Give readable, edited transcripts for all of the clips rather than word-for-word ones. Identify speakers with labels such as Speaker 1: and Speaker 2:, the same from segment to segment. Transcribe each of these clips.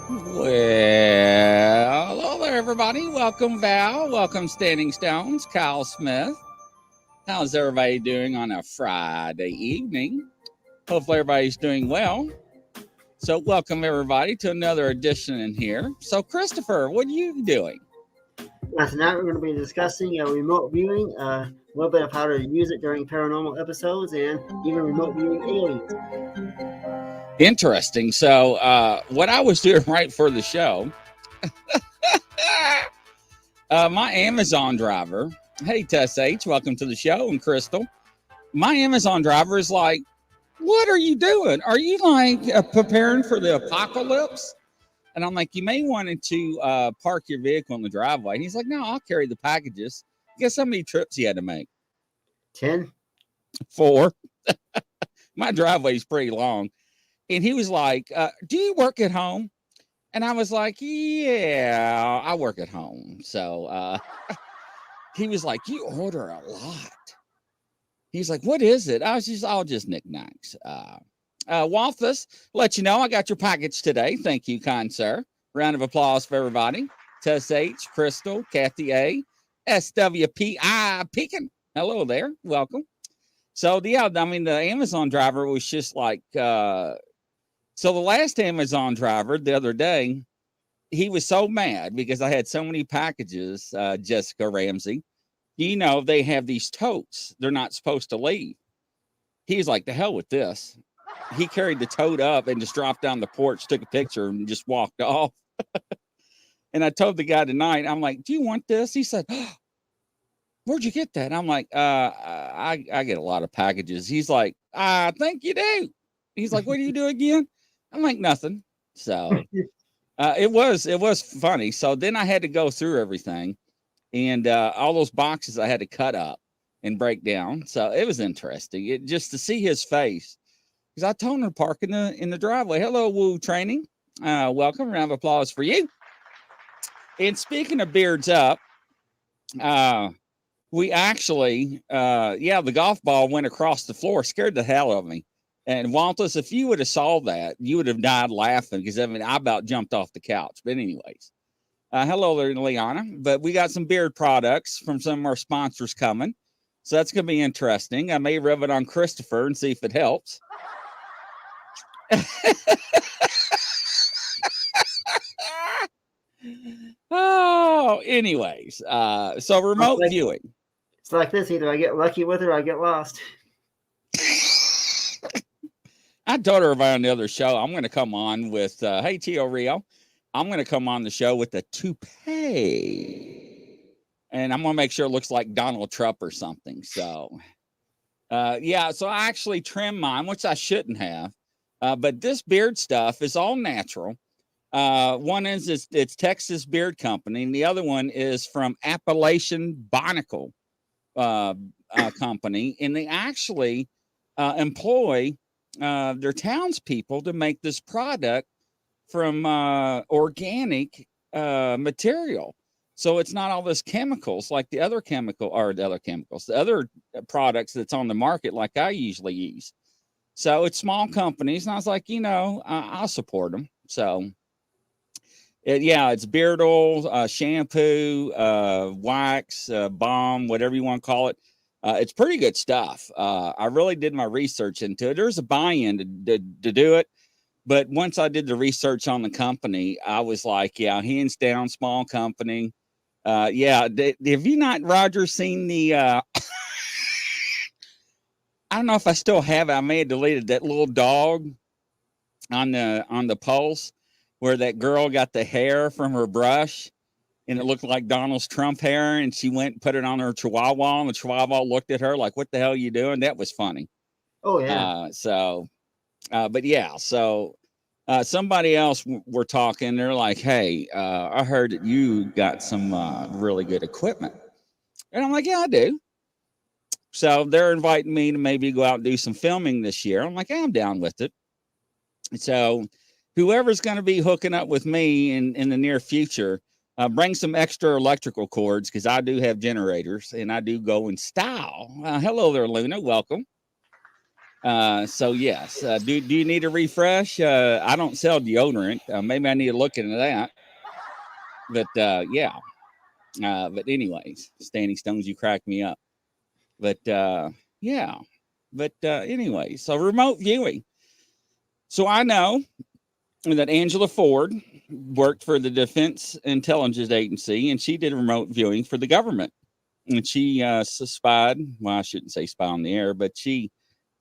Speaker 1: Well, hello there, everybody. Welcome, Val. Welcome, Standing Stones. Kyle Smith. How's everybody doing on a Friday evening? Hopefully, everybody's doing well. So, welcome everybody to another edition in here. So, Christopher, what are you doing?
Speaker 2: Tonight we're going to be discussing remote viewing, a little bit of how to use it during paranormal episodes, and even remote viewing aliens.
Speaker 1: Interesting. So, what I was doing right for the show, my Amazon driver. Hey, Tess H, welcome to the show, and Crystal. My Amazon driver is like, what are you doing? Are you like preparing for the apocalypse? And I'm like, you may want to park your vehicle in the driveway. And he's like, no, I'll carry the packages. Guess how many trips he had to make?
Speaker 2: 10.
Speaker 1: 4. My driveway's pretty long. And he was like, do you work at home? And I was like, yeah, I work at home. So he was like, you order a lot. He's like, what is it? I was just, all just knickknacks. Walthus, let you know I got your package today. Thank you, kind sir. Round of applause for everybody. Tess H, Crystal, Kathy A, SWPI Pekin. Hello there. Welcome. So, yeah, I mean, the Amazon driver was just like, so the last Amazon driver the other day, he was so mad because I had so many packages, Jessica Ramsey. You know, they have these totes. They're not supposed to leave. He's like, the hell with this. He carried the tote up and just dropped down the porch, took a picture, and just walked off. And I told the guy tonight, I'm like, do you want this? He said, oh, where'd you get that? I'm like, I get a lot of packages. He's like, I think you do. He's like, what do you do again? I'm like, nothing. So it was funny. So then I had to go through everything, and all those boxes I had to cut up and break down. So it was interesting. It just to see his face. Because I told him to park in the driveway. Hello, Woo Training. Welcome. Round of applause for you. And speaking of beards up, we actually, the golf ball went across the floor, scared the hell out of me. And Waltus, if you would have saw that, you would have died laughing because I mean, I about jumped off the couch. But anyways, hello there, Liana. But we got some beard products from some of our sponsors coming. So that's going to be interesting. I may rub it on Christopher and see if it helps. Oh, anyways, so remote viewing.
Speaker 2: It's like this: either I get lucky with it or I get lost.
Speaker 1: I told everybody on the other show I'm going to come on with, hey, Tio Rio, I'm going to come on the show with a toupee. And I'm going to make sure it looks like Donald Trump or something. So, so I actually trimmed mine, which I shouldn't have. But this beard stuff is all natural. One is it's Texas Beard Company, and the other one is from Appalachian Barnacle Company, and they actually employ their townspeople to make this product from organic material. So it's not all this chemicals like the other products that's on the market like I usually use. So it's small companies, and I was like, I'll support them. So it's beard oil, shampoo, wax, balm, whatever you want to call it. It's pretty good stuff. I really did my research into it. There's a buy-in to do it. But once I did the research on the company, I was like, yeah, hands down, small company. Have you not, Roger, seen the... I don't know if I still have it. I may have deleted that little dog on the Pulse where that girl got the hair from her brush and it looked like Donald Trump hair, and she went and put it on her chihuahua, and the chihuahua looked at her like, what the hell are you doing? That was funny.
Speaker 2: Oh, yeah.
Speaker 1: Somebody else were talking. They're like, hey, I heard that you got some really good equipment. And I'm like, yeah, I do. So they're inviting me to maybe go out and do some filming this year. I'm like, I'm down with it. So whoever's going to be hooking up with me in the near future, bring some extra electrical cords because I do have generators and I do go in style. Hello there, Luna. Welcome. So yes, do you need a refresh? I don't sell deodorant. Maybe I need to look into that. But yeah. But anyways, Standing Stones, you crack me up. But yeah. But anyway, so remote viewing. So I know that Angela Ford worked for the Defense Intelligence Agency, and she did remote viewing for the government. And she spied. Well, I shouldn't say spy on the air, but she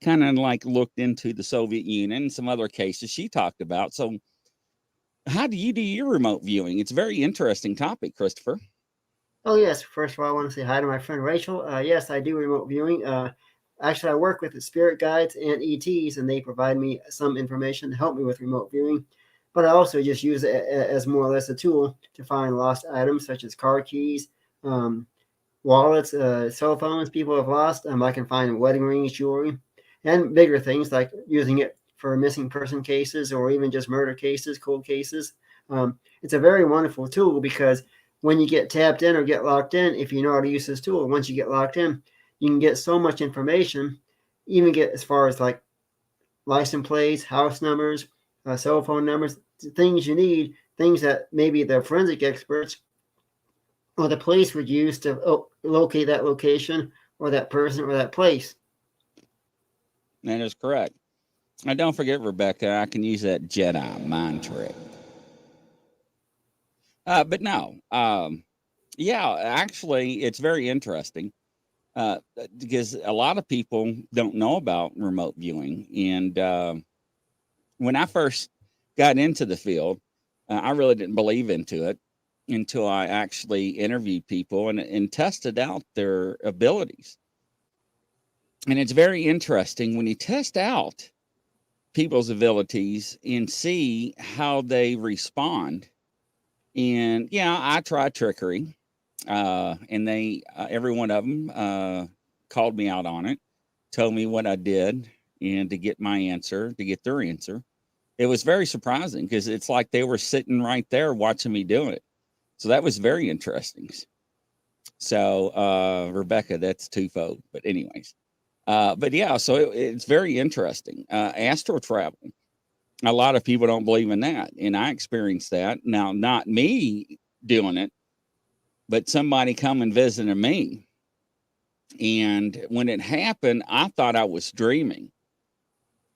Speaker 1: kind of like looked into the Soviet Union and some other cases she talked about. So, how do you do your remote viewing? It's a very interesting topic, Christopher.
Speaker 2: Oh, yes. First of all, I want to say hi to my friend Rachel. Yes, I do remote viewing. Actually, I work with the spirit guides and ETs, and they provide me some information to help me with remote viewing. But I also just use it as more or less a tool to find lost items such as car keys, um, wallets, cell phones people have lost. I can find wedding rings, jewelry, and bigger things like using it for missing person cases or even just murder cases, cold cases. It's a very wonderful tool because when you get tapped in or get locked in, if you know how to use this tool, once you get locked in, you can get so much information, even get as far as like license plates, house numbers, cell phone numbers, things you need, things that maybe the forensic experts or the police would use to locate that location or that person or that place.
Speaker 1: That is correct. And don't forget, Rebecca, I can use that Jedi mind trick. But no, yeah, actually, it's very interesting because a lot of people don't know about remote viewing. And when I first got into the field, I really didn't believe into it until I actually interviewed people and tested out their abilities. And it's very interesting when you test out people's abilities and see how they respond. And yeah, I tried trickery, and they every one of them called me out on it, told me what I did, and to get my answer, to get their answer. It was very surprising because it's like they were sitting right there watching me do it. So that was very interesting. So Rebecca, that's twofold. But anyways, but yeah, so it's very interesting. Astral travel. A lot of people don't believe in that, and I experienced that. Now, not me doing it, but somebody coming visiting me. And when it happened, I thought I was dreaming.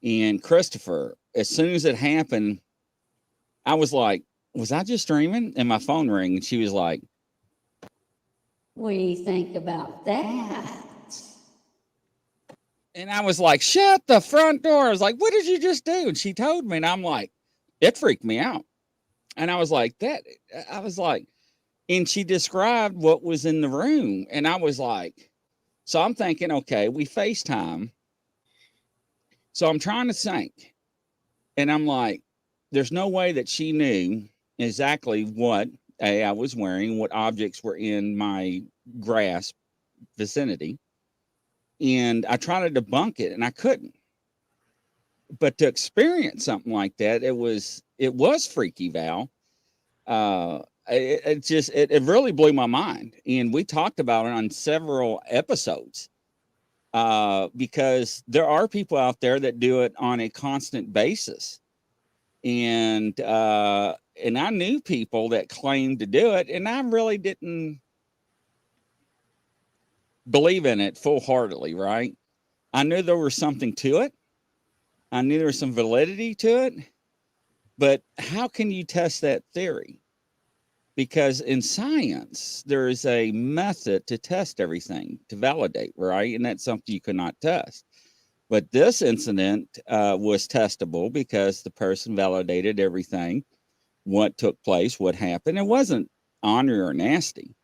Speaker 1: And Christopher, as soon as it happened, I was like, was I just dreaming? And my phone rang, and she was like,
Speaker 3: What do you think about that?
Speaker 1: and I was like, shut the front door. I was like, what did you just do? And she told me, and I'm like, it freaked me out. And I was like, I was like, and she described what was in the room. And I was like, so I'm thinking, okay, we FaceTime. So I'm trying to think. And I'm like, there's no way that she knew exactly what I was wearing, what objects were in my grasp vicinity. And I tried to debunk it and I couldn't. But to experience something like that, it was freaky, Val. It really blew my mind. And we talked about it on several episodes. Because there are people out there that do it on a constant basis. And I knew people that claimed to do it, and I really didn't believe in it full heartedly, right? I knew there was something to it. I knew there was some validity to it, but how can you test that theory? Because in science, there is a method to test everything, to validate, right? And that's something you cannot test. But this incident was testable because the person validated everything, what took place, what happened. It wasn't ornery or nasty.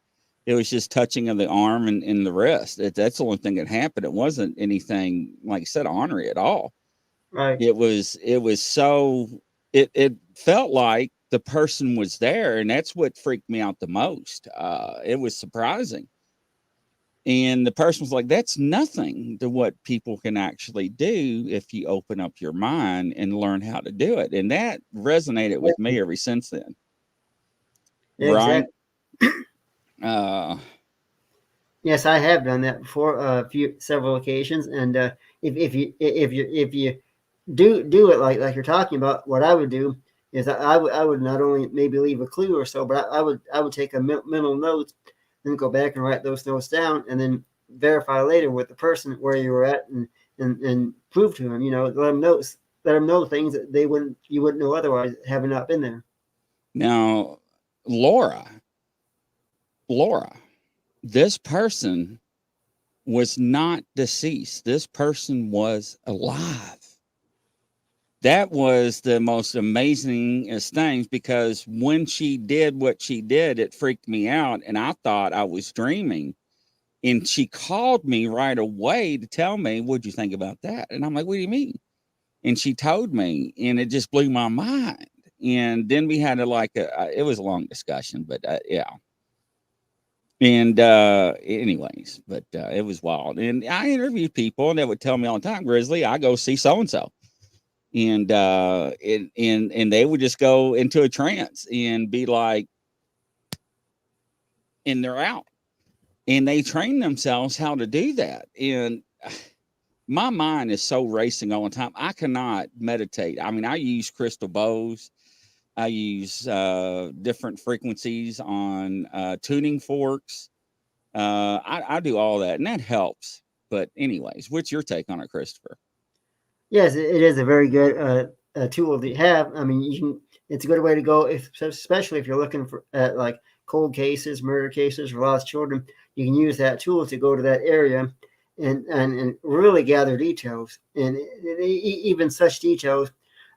Speaker 1: It was just touching of the arm and the wrist. That's the only thing that happened. It wasn't anything, like I said, ornery at all.
Speaker 2: Right.
Speaker 1: It was so, it felt like the person was there, and that's what freaked me out the most. It was surprising. And the person was like, that's nothing to what people can actually do if you open up your mind and learn how to do it. And that resonated with me ever since then.
Speaker 2: Yeah,
Speaker 1: Right.
Speaker 2: exactly.
Speaker 1: Uh,
Speaker 2: Yes, I have done that before, several occasions, and if you do it like you're talking about, what I would do is I would not only maybe leave a clue or so, but I would take a mental note, then go back and write those notes down, and then verify later with the person where you were at, and prove to them, let them know things that you wouldn't know otherwise, having not been there.
Speaker 1: Now, Laura, this person was not deceased. This person was alive. That was the most amazing things, because when she did what she did, it freaked me out, and I thought I was dreaming. And she called me right away to tell me, what'd you think about that? And I'm like, what do you mean? And she told me, and it just blew my mind. And then we had it was a long discussion, but yeah. And anyways, but it was wild. And I interviewed people, and they would tell me all the time, Grizzly, I go see so-and-so. And they would just go into a trance and be like, and they're out. And they train themselves how to do that. And my mind is so racing all the time. I cannot meditate. I mean, I use crystal bows. I use different frequencies on tuning forks. I do all that, and that helps. But anyways, what's your take on it, Christopher?
Speaker 2: Yes, it is a very good tool to have. I mean, it's a good way to go, especially if you're looking at like cold cases, murder cases, or lost children. You can use that tool to go to that area and really gather details, and even such details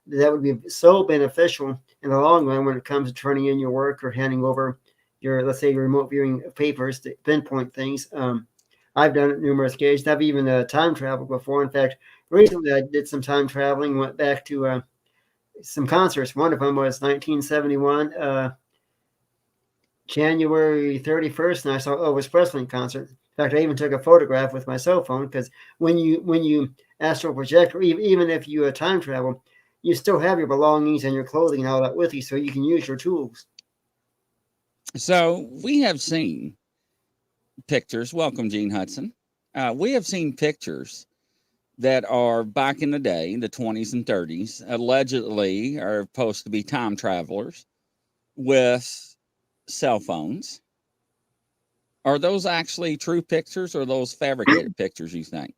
Speaker 2: that would be so beneficial in the long run when it comes to turning in your work or handing over your, let's say, your remote viewing papers to pinpoint things. I've done it numerous occasions. I've even time traveled before. In fact, recently I did some time traveling, went back to some concerts. One of them was 1971, January 31st, and I saw Elvis Presley concert. In fact, I even took a photograph with my cell phone, because when you astral project, or even if you time travel, you still have your belongings and your clothing and all that with you, so you can use your tools.
Speaker 1: So we have seen pictures. Welcome, Gene Hudson. We have seen pictures that are back in the day, the 20s and 30s, allegedly are supposed to be time travelers with cell phones. Are those actually true pictures, or those fabricated pictures, you think?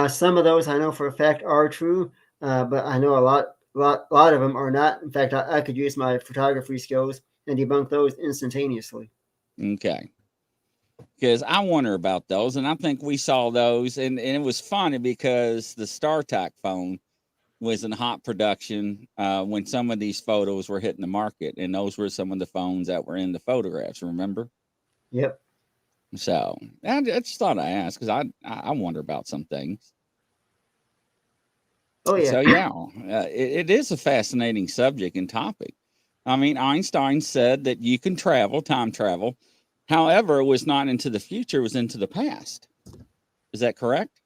Speaker 2: Some of those I know for a fact are true, but I know a lot of them are not. In fact, I could use my photography skills and debunk those instantaneously.
Speaker 1: Okay. Because I wonder about those, and I think we saw those, and it was funny because the StarTAC phone was in hot production when some of these photos were hitting the market, and those were some of the phones that were in the photographs, remember?
Speaker 2: Yep.
Speaker 1: So I just thought I asked, because I wonder about some things.
Speaker 2: Oh, yeah.
Speaker 1: So yeah, it is a fascinating subject and topic. I mean, Einstein said that you can time travel. However, it was not into the future, it was into the past. Is that correct?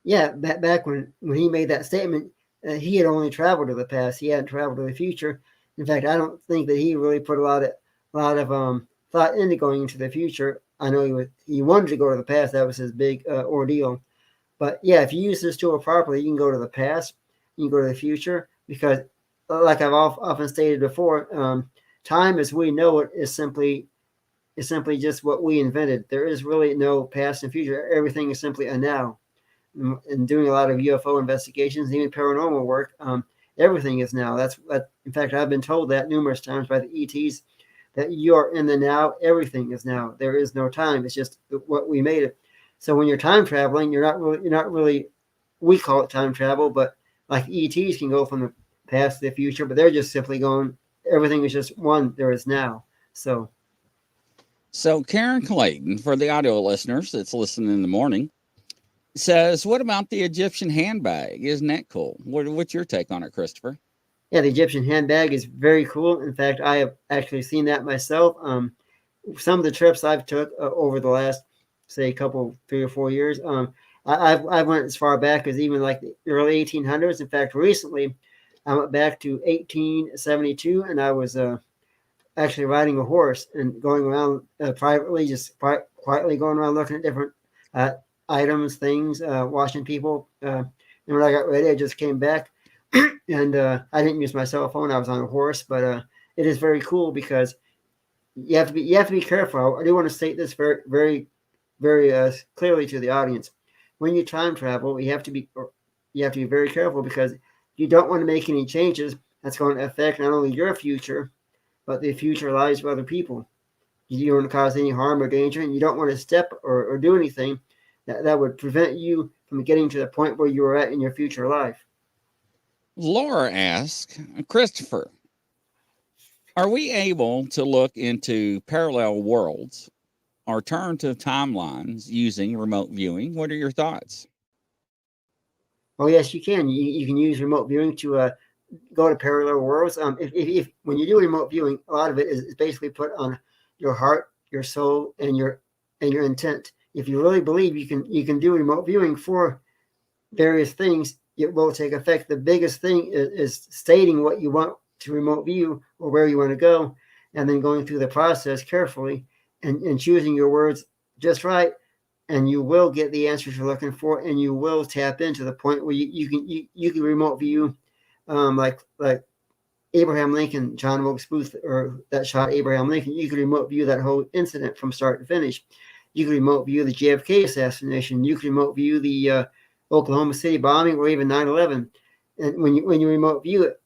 Speaker 2: Yeah, back when he made that statement, he had only traveled to the past. He hadn't traveled to the future. In fact, I don't think that he really put a lot of thought into going into the future. I know he wanted to go to the past. That was his big ordeal. But yeah, if you use this tool properly, you can go to the past, you can go to the future, because, like I've often stated before, time as we know it is simply just what we invented. There is really no past and future. Everything is simply a now. And doing a lot of UFO investigations, even paranormal work, everything is now. In fact, I've been told that numerous times by the ETs, that you are in the now. Everything is now. There is no time. It's just what we made it. So when you're time traveling, you're not really. We call it time travel, but like ETs can go from the past to the future, but they're just simply going. Everything is just one. There is now. So
Speaker 1: Karen Clayton, for the audio listeners that's listening in the morning, says, what about the Egyptian handbag? Isn't that cool? What's your take on it, Christopher?
Speaker 2: yeah, the Egyptian handbag is very cool. In fact, I have actually seen that myself. Some of the trips I've took over the last, say, 3 or 4 years, I went as far back as even like the early 1800s. In fact, recently I went back to 1872, and I was actually riding a horse and going around privately, just quietly going around looking at different items, things, watching people. And when I got ready, I just came back, and I didn't use my cell phone. I was on a horse, but it is very cool because you have to be careful. I do want to state this very clearly to the audience. When you time travel, you have to be very careful because you don't want to make any changes that's going to affect not only your future, but the future lives of other people. You don't want to cause any harm or danger, and you don't want to step or do anything that would prevent you from getting to the point where you are at in your future life.
Speaker 1: Laura asks, Christopher, are we able to look into parallel worlds or alternative timelines using remote viewing? What are your thoughts?
Speaker 2: Oh yes, you can. You can use remote viewing to go to parallel worlds. If when you do remote viewing, a lot of it is basically put on your heart, your soul, and your intent. If you really believe you can do remote viewing for various things, it will take effect. The biggest thing is stating what you want to remote view or where you want to go, and then going through the process carefully and choosing your words just right, and you will get the answers you're looking for, and you will tap into the point where you can remote view, like Abraham Lincoln, John Wilkes Booth, or that shot Abraham Lincoln. You can remote view that whole incident from start to finish. You can remote view the JFK assassination. You can remote view the Oklahoma City bombing, or even 9/11. And when you remote view it,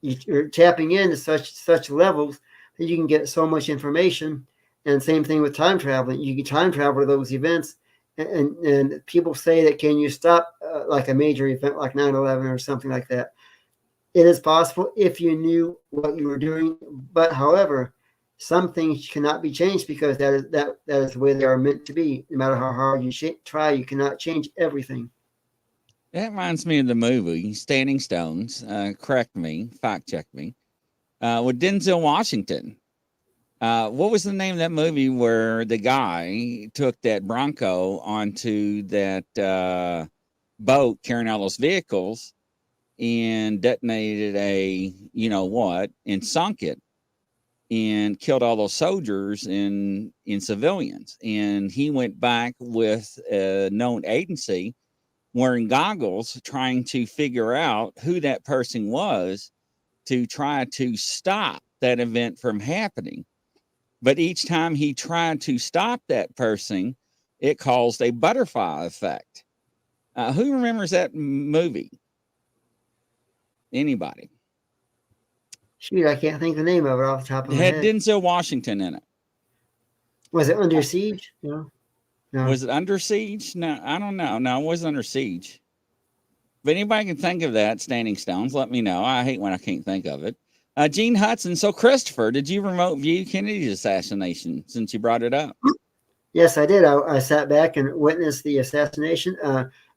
Speaker 2: you're tapping into such levels that you can get so much information. And same thing with time traveling. You can time travel to those events. And people say that, can you stop like a major event like 9/11 or something like that? It is possible if you knew what you were doing. But however, some things cannot be changed because that is the way they are meant to be. No matter how hard you try, you cannot change everything.
Speaker 1: That reminds me of the movie Standing Stones. Correct me, fact check me. With Denzel Washington. What was the name of that movie where the guy took that Bronco onto that boat carrying all those vehicles and detonated a you know what and sunk it and killed all those soldiers and in civilians? And he went back with a known agency wearing goggles trying to figure out who that person was to try to stop that event from happening. But each time he tried to stop that person, it caused a butterfly effect. Who remembers that movie? Anybody?
Speaker 2: Shoot, I can't think the name of it off the top of
Speaker 1: It
Speaker 2: my
Speaker 1: had
Speaker 2: head.
Speaker 1: Denzel Washington in it.
Speaker 2: Was it Under Siege? No.
Speaker 1: Was it Under Siege? No, I don't know. No, it wasn't Under Siege. If anybody can think of that, Standing Stones, let me know. I hate when I can't think of it. Gene Hudson. So, Christopher, did you remote view Kennedy's assassination since you brought it up?
Speaker 2: Yes, I did. I sat back and witnessed the assassination.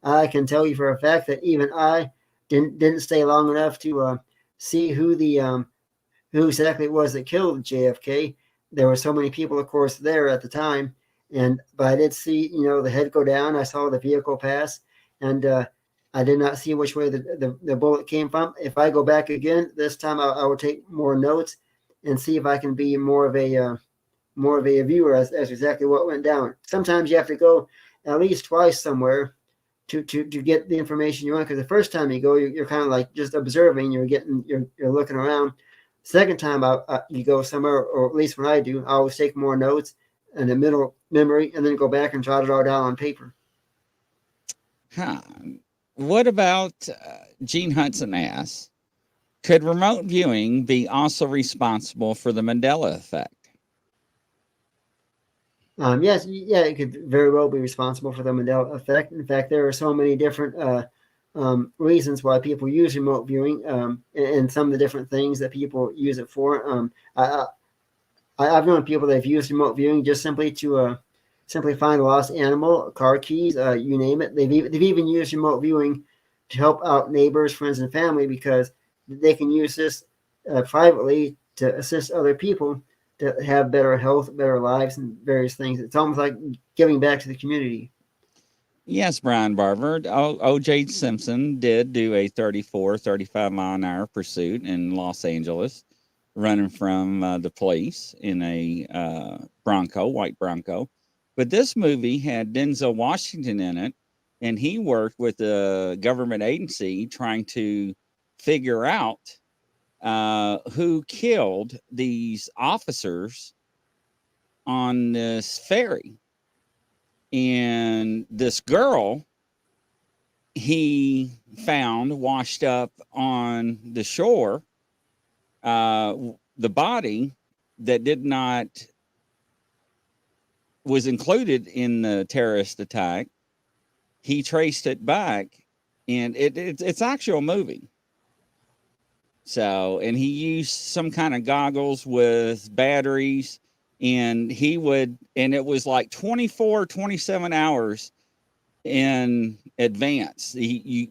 Speaker 2: I can tell you for a fact that even I didn't stay long enough to see who exactly it was that killed JFK. There were so many people, of course, there at the time, but I did see the head go down. I saw the vehicle pass, and I did not see which way the bullet came from. If I go back again this time, I will take more notes and see if I can be more of a viewer as exactly what went down. Sometimes you have to go at least twice somewhere to get the information you want, because the first time you go, you're kind of like just observing. You're looking around. Second time you go somewhere, or at least when I do, I always take more notes in the middle memory and then go back and jot it all down on paper.
Speaker 1: Huh. What about Gene Hudson asks, could remote viewing be also responsible for the Mandela effect?
Speaker 2: Yes, yeah, it could very well be responsible for the Mandela effect. In fact, there are so many different reasons why people use remote viewing, and some of the different things that people use it for. I've known people that have used remote viewing just simply to find a lost animal, car keys, you name it. They've even used remote viewing to help out neighbors, friends, and family, because they can use this privately to assist other people to have better health, better lives, and various things. It's almost like giving back to the community.
Speaker 1: Yes, Brian Barber. O.J. Simpson did do a 35 mile an hour pursuit in Los Angeles, running from the police in a Bronco, white Bronco. But this movie had Denzel Washington in it, and he worked with a government agency trying to figure out who killed these officers on this ferry. And this girl he found washed up on the shore, the body that was included in the terrorist attack. He traced it back, and it's actual movie. So, and he used some kind of goggles with batteries, and it was like 24, 27 hours in advance.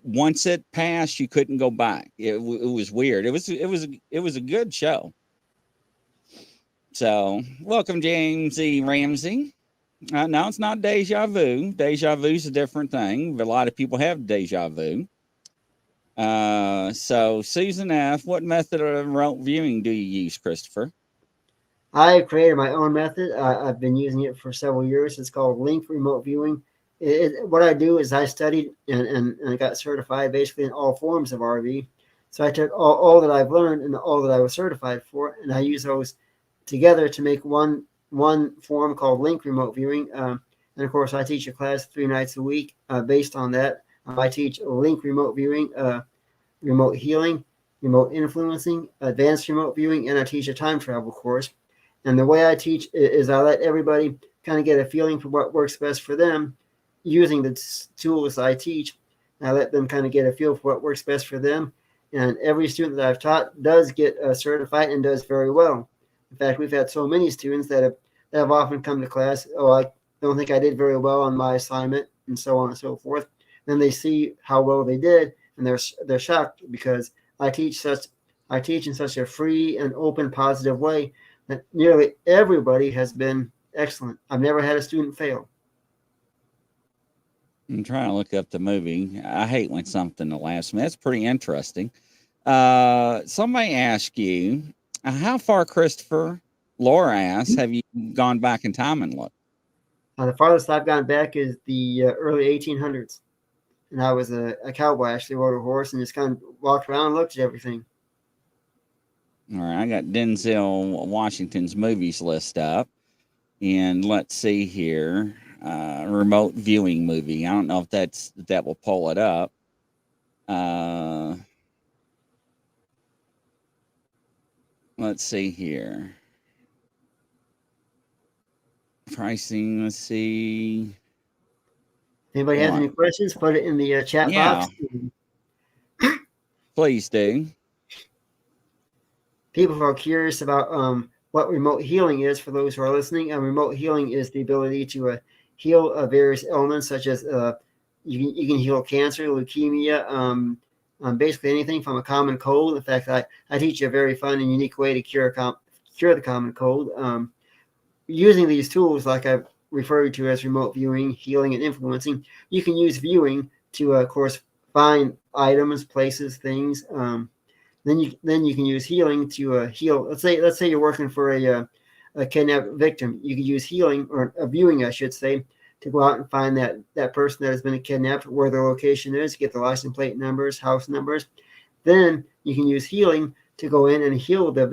Speaker 1: Once it passed, you couldn't go back. It was weird. It was a good show. So, welcome, James E. Ramsey. No, it's not deja vu. Deja vu is a different thing, but a lot of people have deja vu. So, Susan F., what method of remote viewing do you use, Christopher?
Speaker 2: I created my own method. I've been using it for several years. It's called link remote viewing. What I do is I studied and I got certified basically in all forms of RV. So I took all that I've learned and all that I was certified for, and I use those together to make one form called link remote viewing. And of course, I teach a class 3 nights a week based on that. I teach link remote viewing, remote healing, remote influencing, advanced remote viewing, and I teach a time travel course. And the way I teach is I let everybody kind of get a feeling for what works best for them using the tools I teach. I let them kind of get a feel for what works best for them. And every student that I've taught does get certified and does very well. In fact, we've had so many students that have often come to class, oh, I don't think I did very well on my assignment, and so on and so forth. Then they see how well they did, and they're shocked because I teach in such a free and open, positive way that nearly everybody has been excellent. I've never had a student fail.
Speaker 1: I'm trying to look up the movie. I hate when something the last minute. That's pretty interesting. Somebody asked you, how far, Christopher, Laura asked, have you gone back in time and looked?
Speaker 2: The farthest I've gone back is the early 1800s. And I was a cowboy. I actually rode a horse and just kind of walked around and looked at everything.
Speaker 1: All right, I got Denzel Washington's movies list up. And let's see here. Remote viewing movie. I don't know if that will pull it up. Let's see here. Pricing. Let's see.
Speaker 2: Anybody has any questions? Put it in the chat box.
Speaker 1: Please do.
Speaker 2: People who are curious about what remote healing is, for those who are listening, remote healing is the ability to heal various ailments, such as you can heal cancer, leukemia, basically anything from a common cold. In fact, I teach a very fun and unique way to cure the common cold. Using these tools, like I've referred to as remote viewing, healing, and influencing, you can use viewing to, of course, find items, places, things. Then you can use healing to heal. Let's say you're working for a kidnapped victim. You could use healing, or viewing, I should say, to go out and find that person that has been kidnapped, where their location is, get the license plate numbers, house numbers. Then you can use healing to go in and heal the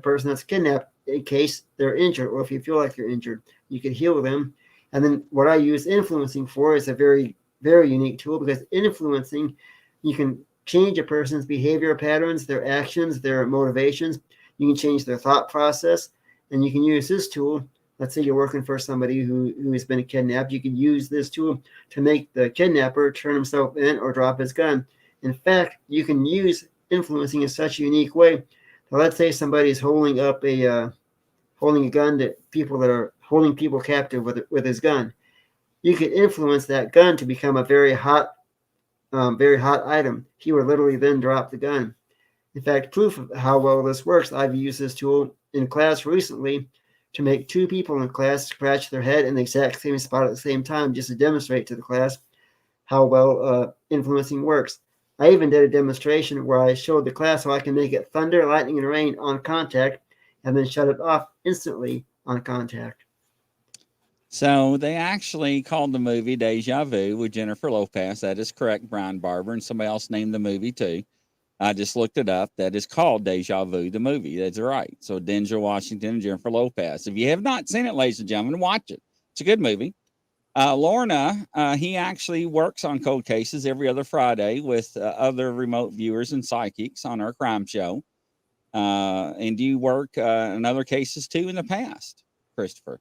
Speaker 2: person that's kidnapped in case they're injured, or if you feel like they're injured, you can heal them. And then what I use influencing for is a very, very unique tool, because influencing, you can change a person's behavior patterns, their actions, their motivations. You can change their thought process, and you can use this tool. Let's say you're working for somebody who has been kidnapped. You can use this tool to make the kidnapper turn himself in or drop his gun. In fact, you can use influencing in such a unique way. So let's say somebody's holding a gun to people that are holding people captive with his gun. You could influence that gun to become a very hot item. He would literally then drop the gun. In fact, proof of how well this works, I've used this tool in class recently to make 2 people in class scratch their head in the exact same spot at the same time, just to demonstrate to the class how well influencing works. I even did a demonstration where I showed the class how I can make it thunder, lightning, and rain on contact, and then shut it off instantly on contact.
Speaker 1: So they actually called the movie Deja Vu with Jennifer Lopez. That is correct, Brian Barber, and somebody else named the movie too. I just looked it up. That is called Deja Vu, the movie. That's right. So Denzel Washington and Jennifer Lopez. If you have not seen it, ladies and gentlemen, watch it. It's a good movie. Lorna, he actually works on cold cases every other Friday with other remote viewers and psychics on our crime show. And do you work in other cases too in the past, Christopher?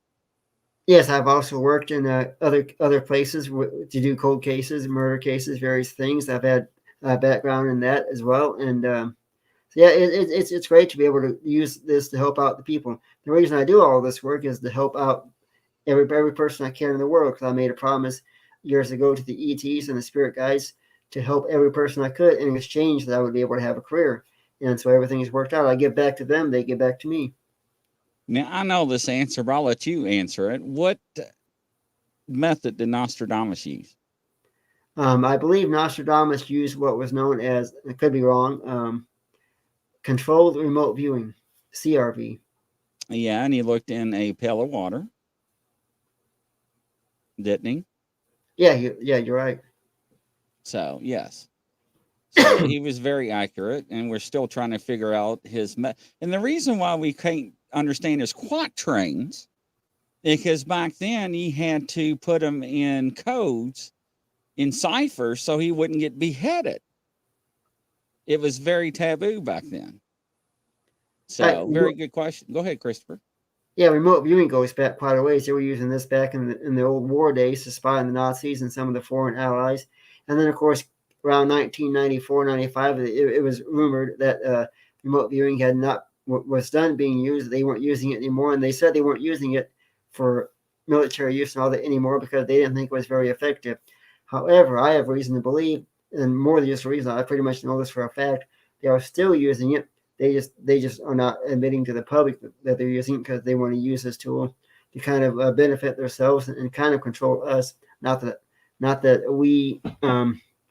Speaker 2: Yes, I've also worked in other places to do cold cases, murder cases, various things. I've had a background in that as well, and so yeah, it's great to be able to use this to help out the people. The reason I do all this work is to help out every person I can in the world, because I made a promise years ago to the ETs and the spirit guides to help every person I could in exchange that I would be able to have a career. And so everything has worked out. I give back to them, they give back to me.
Speaker 1: Now, I know this answer, but I'll let you answer it. What method did Nostradamus use?
Speaker 2: I believe Nostradamus used what was known as, I could be wrong, controlled remote viewing, CRV.
Speaker 1: Yeah, and he looked in a pail of water, didn't he?
Speaker 2: Yeah, you're right.
Speaker 1: So, yes. So he was very accurate, and we're still trying to figure out his. And the reason why we can't understand his quatrains, because back then he had to put them in codes, in ciphers, so he wouldn't get beheaded. It was very taboo back then. So, very good question. Go ahead, Christopher.
Speaker 2: Yeah, remote viewing goes back quite a ways. They were using this back in the old war days to spy on the Nazis and some of the foreign allies. And then, of course, around 1994, 95, it was rumored that remote viewing had not was done being used. They weren't using it anymore, and they said they weren't using it for military use and all that anymore because they didn't think it was very effective. However, I have reason to believe, and more than just a reason, I pretty much know this for a fact, they are still using it. They just are not admitting to the public that they're using it because they want to use this tool to kind of benefit themselves and kind of control us. Not that we.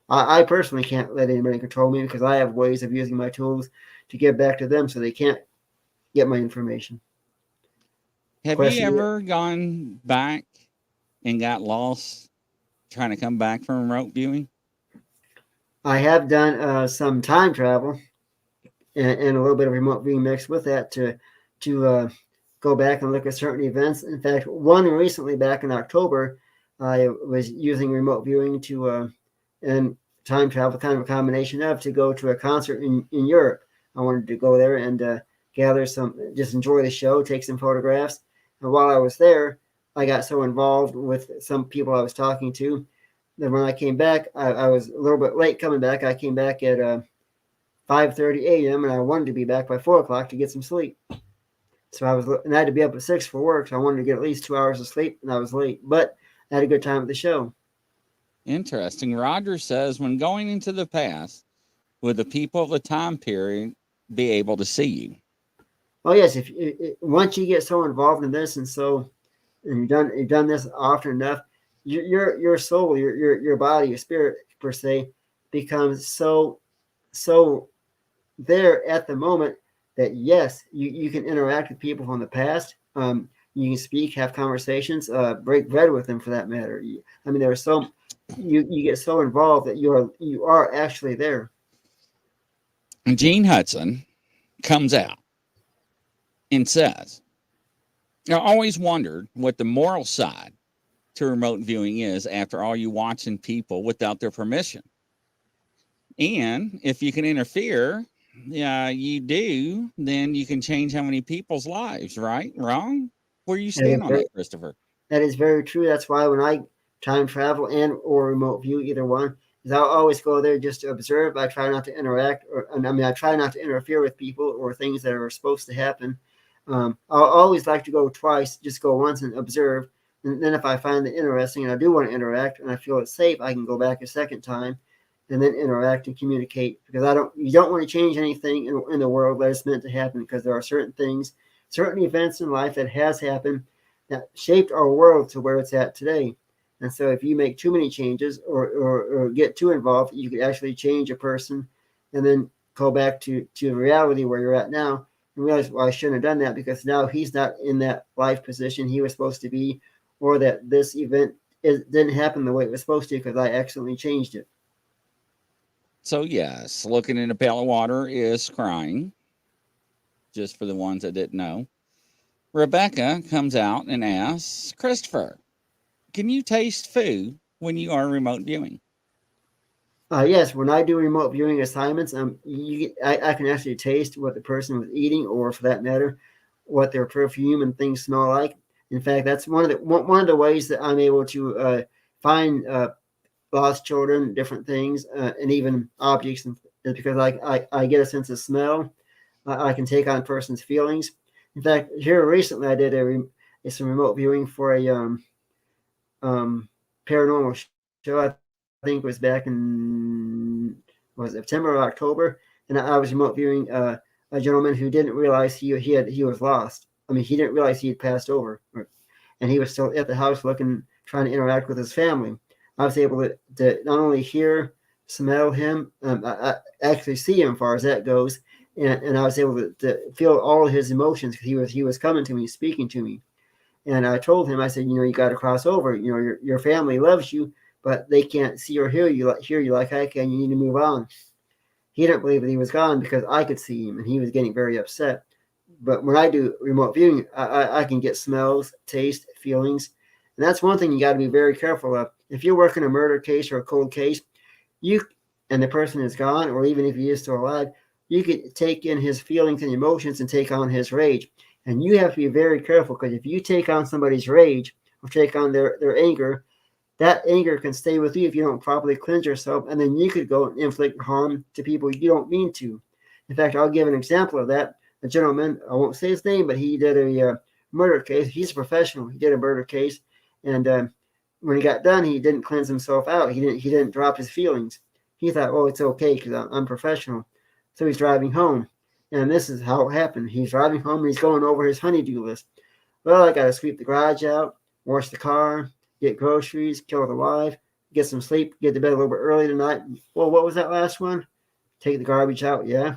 Speaker 2: I personally can't let anybody control me because I have ways of using my tools to get back to them so they can't get my information.
Speaker 1: Have you ever gone back and got lost trying to come back from remote viewing?
Speaker 2: I have done some time travel and a little bit of remote viewing mixed with that to go back and look at certain events. In fact, one recently back in October, I was using remote viewing to and time travel, kind of a combination of, to go to a concert in Europe. I wanted to go there and gather just enjoy the show, take some photographs. And while I was there, I got so involved with some people I was talking to that when I came back, I was a little bit late coming back. I came back at 5:30 a.m. and I wanted to be back by 4 o'clock to get some sleep. So I had to be up at 6 for work. So I wanted to get at least 2 hours of sleep, and I was late. But I had a good time at the show.
Speaker 1: Interesting. Roger says, when going into the past, would the people of the time period be able to see you?
Speaker 2: Oh yes, once you get so involved in this and you've done this often enough, your soul, your body, your spirit per se, becomes so there at the moment that yes, you can interact with people from the past. You can speak, have conversations, break bread with them for that matter. I mean, you get so involved that you are actually there.
Speaker 1: Gene Hudson comes out and says, I always wondered what the moral side to remote viewing is after all you watching people without their permission. And if you can interfere, you do, then you can change how many people's lives, right? Wrong? Where you stand on that, Christopher?
Speaker 2: That is very true. That's why when I time travel and or remote view, either one, is I'll always go there just to observe. I try not to interact, I try not to interfere with people or things that are supposed to happen. I'll always like to go twice, just go once and observe. And then if I find it interesting and I do want to interact and I feel it's safe, I can go back a second time and then interact and communicate, because you don't want to change anything in the world that is meant to happen, because there are certain things, certain events in life that has happened that shaped our world to where it's at today. And so if you make too many changes or get too involved, you could actually change a person and then go back to reality where you're at now and realize, well, I shouldn't have done that because now he's not in that life position he was supposed to be, or that this event didn't happen the way it was supposed to because I accidentally changed it.
Speaker 1: So, yes, looking in a pail of water is crying, just for the ones that didn't know. Rebecca comes out and asks, Christopher, can you taste food when you are remote viewing?
Speaker 2: Yes, when I do remote viewing assignments, I can actually taste what the person was eating, or for that matter, what their perfume and things smell like. In fact, that's one of the ways that I'm able to find lost children, different things, and even objects, is because I get a sense of smell. I can take on a person's feelings. In fact, here recently I did some remote viewing for a paranormal show. I think it was back in September or October, and I was remote viewing a gentleman who didn't realize he was lost. I mean, he didn't realize he had passed over, and he was still at the house trying to interact with his family. I was able to not only hear, smell him, I actually see him as far as that goes, and I was able to feel all of his emotions because he was coming to me, speaking to me. And I told him, I said, you got to cross over. Your family loves you, but they can't see or hear you like I can. You need to move on. He didn't believe that he was gone because I could see him, and he was getting very upset. But when I do remote viewing, I can get smells, taste, feelings, and that's one thing you got to be very careful of. If you're working a murder case or a cold case, and the person is gone, or even if he is still alive, you could take in his feelings and emotions and take on his rage. And you have to be very careful, because if you take on somebody's rage or take on their anger, that anger can stay with you if you don't properly cleanse yourself, and then you could go and inflict harm to people you don't mean to. In fact, I'll give an example of that. A gentleman, I won't say his name, but he did a murder case. He's a professional. He did a murder case, and when he got done, he didn't cleanse himself out. He didn't drop his feelings. He thought, oh, it's okay because I'm professional. So he's driving home, and this is how it happened. He's driving home and he's going over his honey-do list. Well, I got to sweep the garage out, wash the car, get groceries, kill the wife, get some sleep, get to bed a little bit early tonight. Well, what was that last one? Take the garbage out, yeah.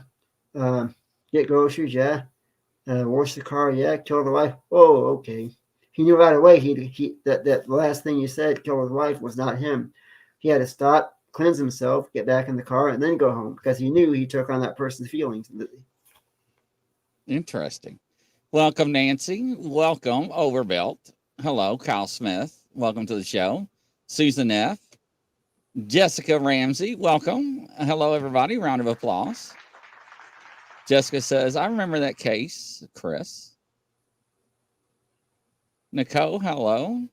Speaker 2: Get groceries, yeah. Wash the car, yeah. Kill the wife. Oh, okay. He knew right away that last thing you said, kill his wife, was not him. He had to stop, cleanse himself, get back in the car, and then go home, because he knew he took on that person's feelings.
Speaker 1: Interesting. Welcome, Nancy. Welcome, Overbelt. Hello, Kyle Smith. Welcome to the show. Susan F. Jessica Ramsey. Welcome. Hello, everybody. Round of applause. Jessica says, I remember that case, Chris. Nicole, hello.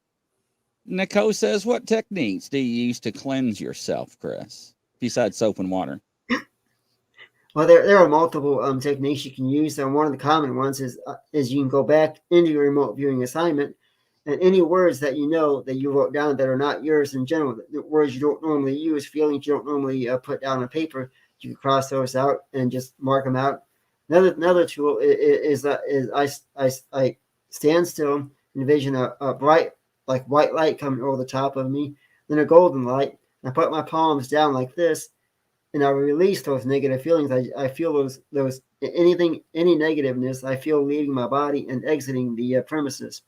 Speaker 1: Nicole says, what techniques do you use to cleanse yourself, Chris, besides soap and water?
Speaker 2: Well, there are multiple techniques you can use. And one of the common ones is you can go back into your remote viewing assignment, and any words that you know that you wrote down that are not yours in general, the words you don't normally use, feelings you don't normally put down on paper, you can cross those out and just mark them out. Another tool is I stand still, envision a bright, like white light coming over the top of me, then a golden light. I put my palms down like this, and I release those negative feelings. I feel those any negativeness I feel leaving my body and exiting the premises,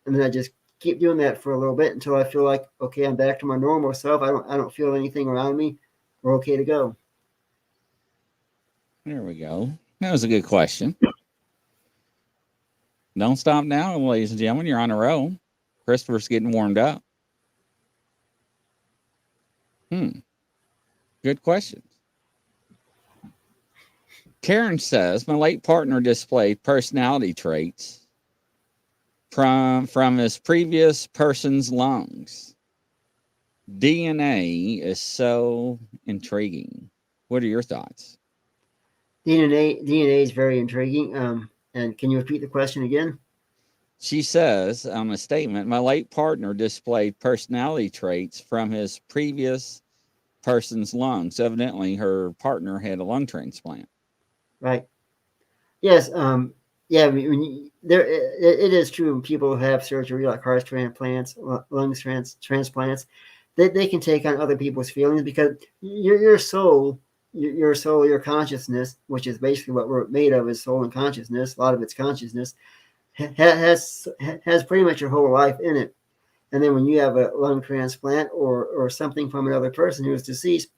Speaker 2: and then I just keep doing that for a little bit until I feel like, okay, I'm back to my normal self. I don't feel anything around me. We're okay to go.
Speaker 1: There we go. That was a good question. Don't stop now, ladies and gentlemen. You're on a roll. Christopher's getting warmed up. Good questions. Karen says, my late partner displayed personality traits from his previous person's lungs. DNA is so intriguing. What are your thoughts?
Speaker 2: DNA is very intriguing. And can you repeat the question again?
Speaker 1: She says on a statement, my late partner displayed personality traits from his previous person's lungs. Evidently, her partner had a lung transplant.
Speaker 2: Right. Yes. Yeah. It is true. When people have surgery like heart transplants, lungs transplants, they can take on other people's feelings, because your soul, your consciousness, which is basically what we're made of, is soul and consciousness. A lot of it's consciousness has pretty much your whole life in it. And then when you have a lung transplant or something from another person who is deceased,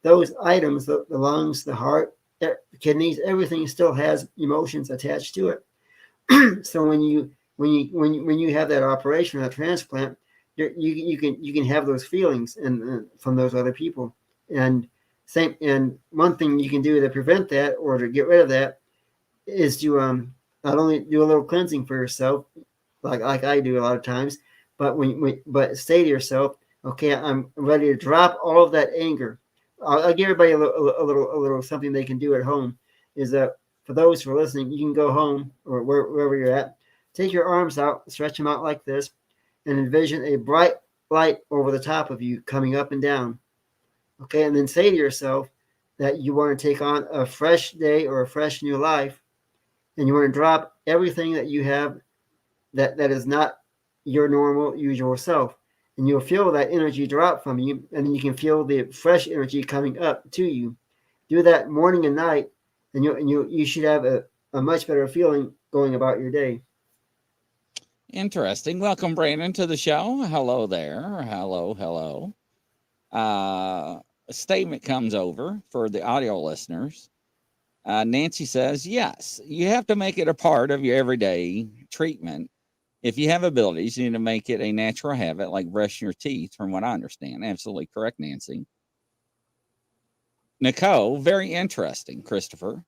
Speaker 2: those items, the lungs, the heart, the kidneys, everything still has emotions attached to it. So when you have that operation, that transplant, you can have those feelings and from those other people. And one thing you can do to prevent that or to get rid of that is to not only do a little cleansing for yourself, like I do a lot of times, but but say to yourself, okay, I'm ready to drop all of that anger. I'll give everybody a little something they can do at home. Is that for those who are listening, you can go home or wherever you're at, take your arms out, stretch them out like this, and envision a bright light over the top of you coming up and down. Okay, and then say to yourself that you want to take on a fresh day or a fresh new life, and you want to drop everything that you have that is not your normal, usual self. And you'll feel that energy drop from you, and then you can feel the fresh energy coming up to you. Do that morning and night, and you should have a much better feeling going about your day.
Speaker 1: Interesting. Welcome, Brandon, to the show. Hello there. Hello. A statement comes over for the audio listeners. Nancy says, yes, you have to make it a part of your everyday treatment. If you have abilities, you need to make it a natural habit, like brushing your teeth, from what I understand. Absolutely correct, Nancy. Nicole, very interesting, Christopher.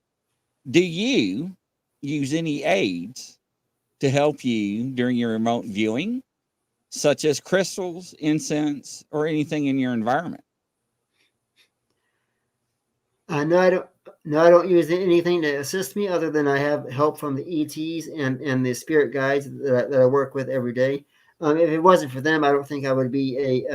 Speaker 1: Do you use any aids to help you during your remote viewing, such as crystals, incense, or anything in your environment?
Speaker 2: No, I don't. No, I don't use anything to assist me other than I have help from the ETs and the spirit guides that I work with every day. If it wasn't for them, I don't think I would be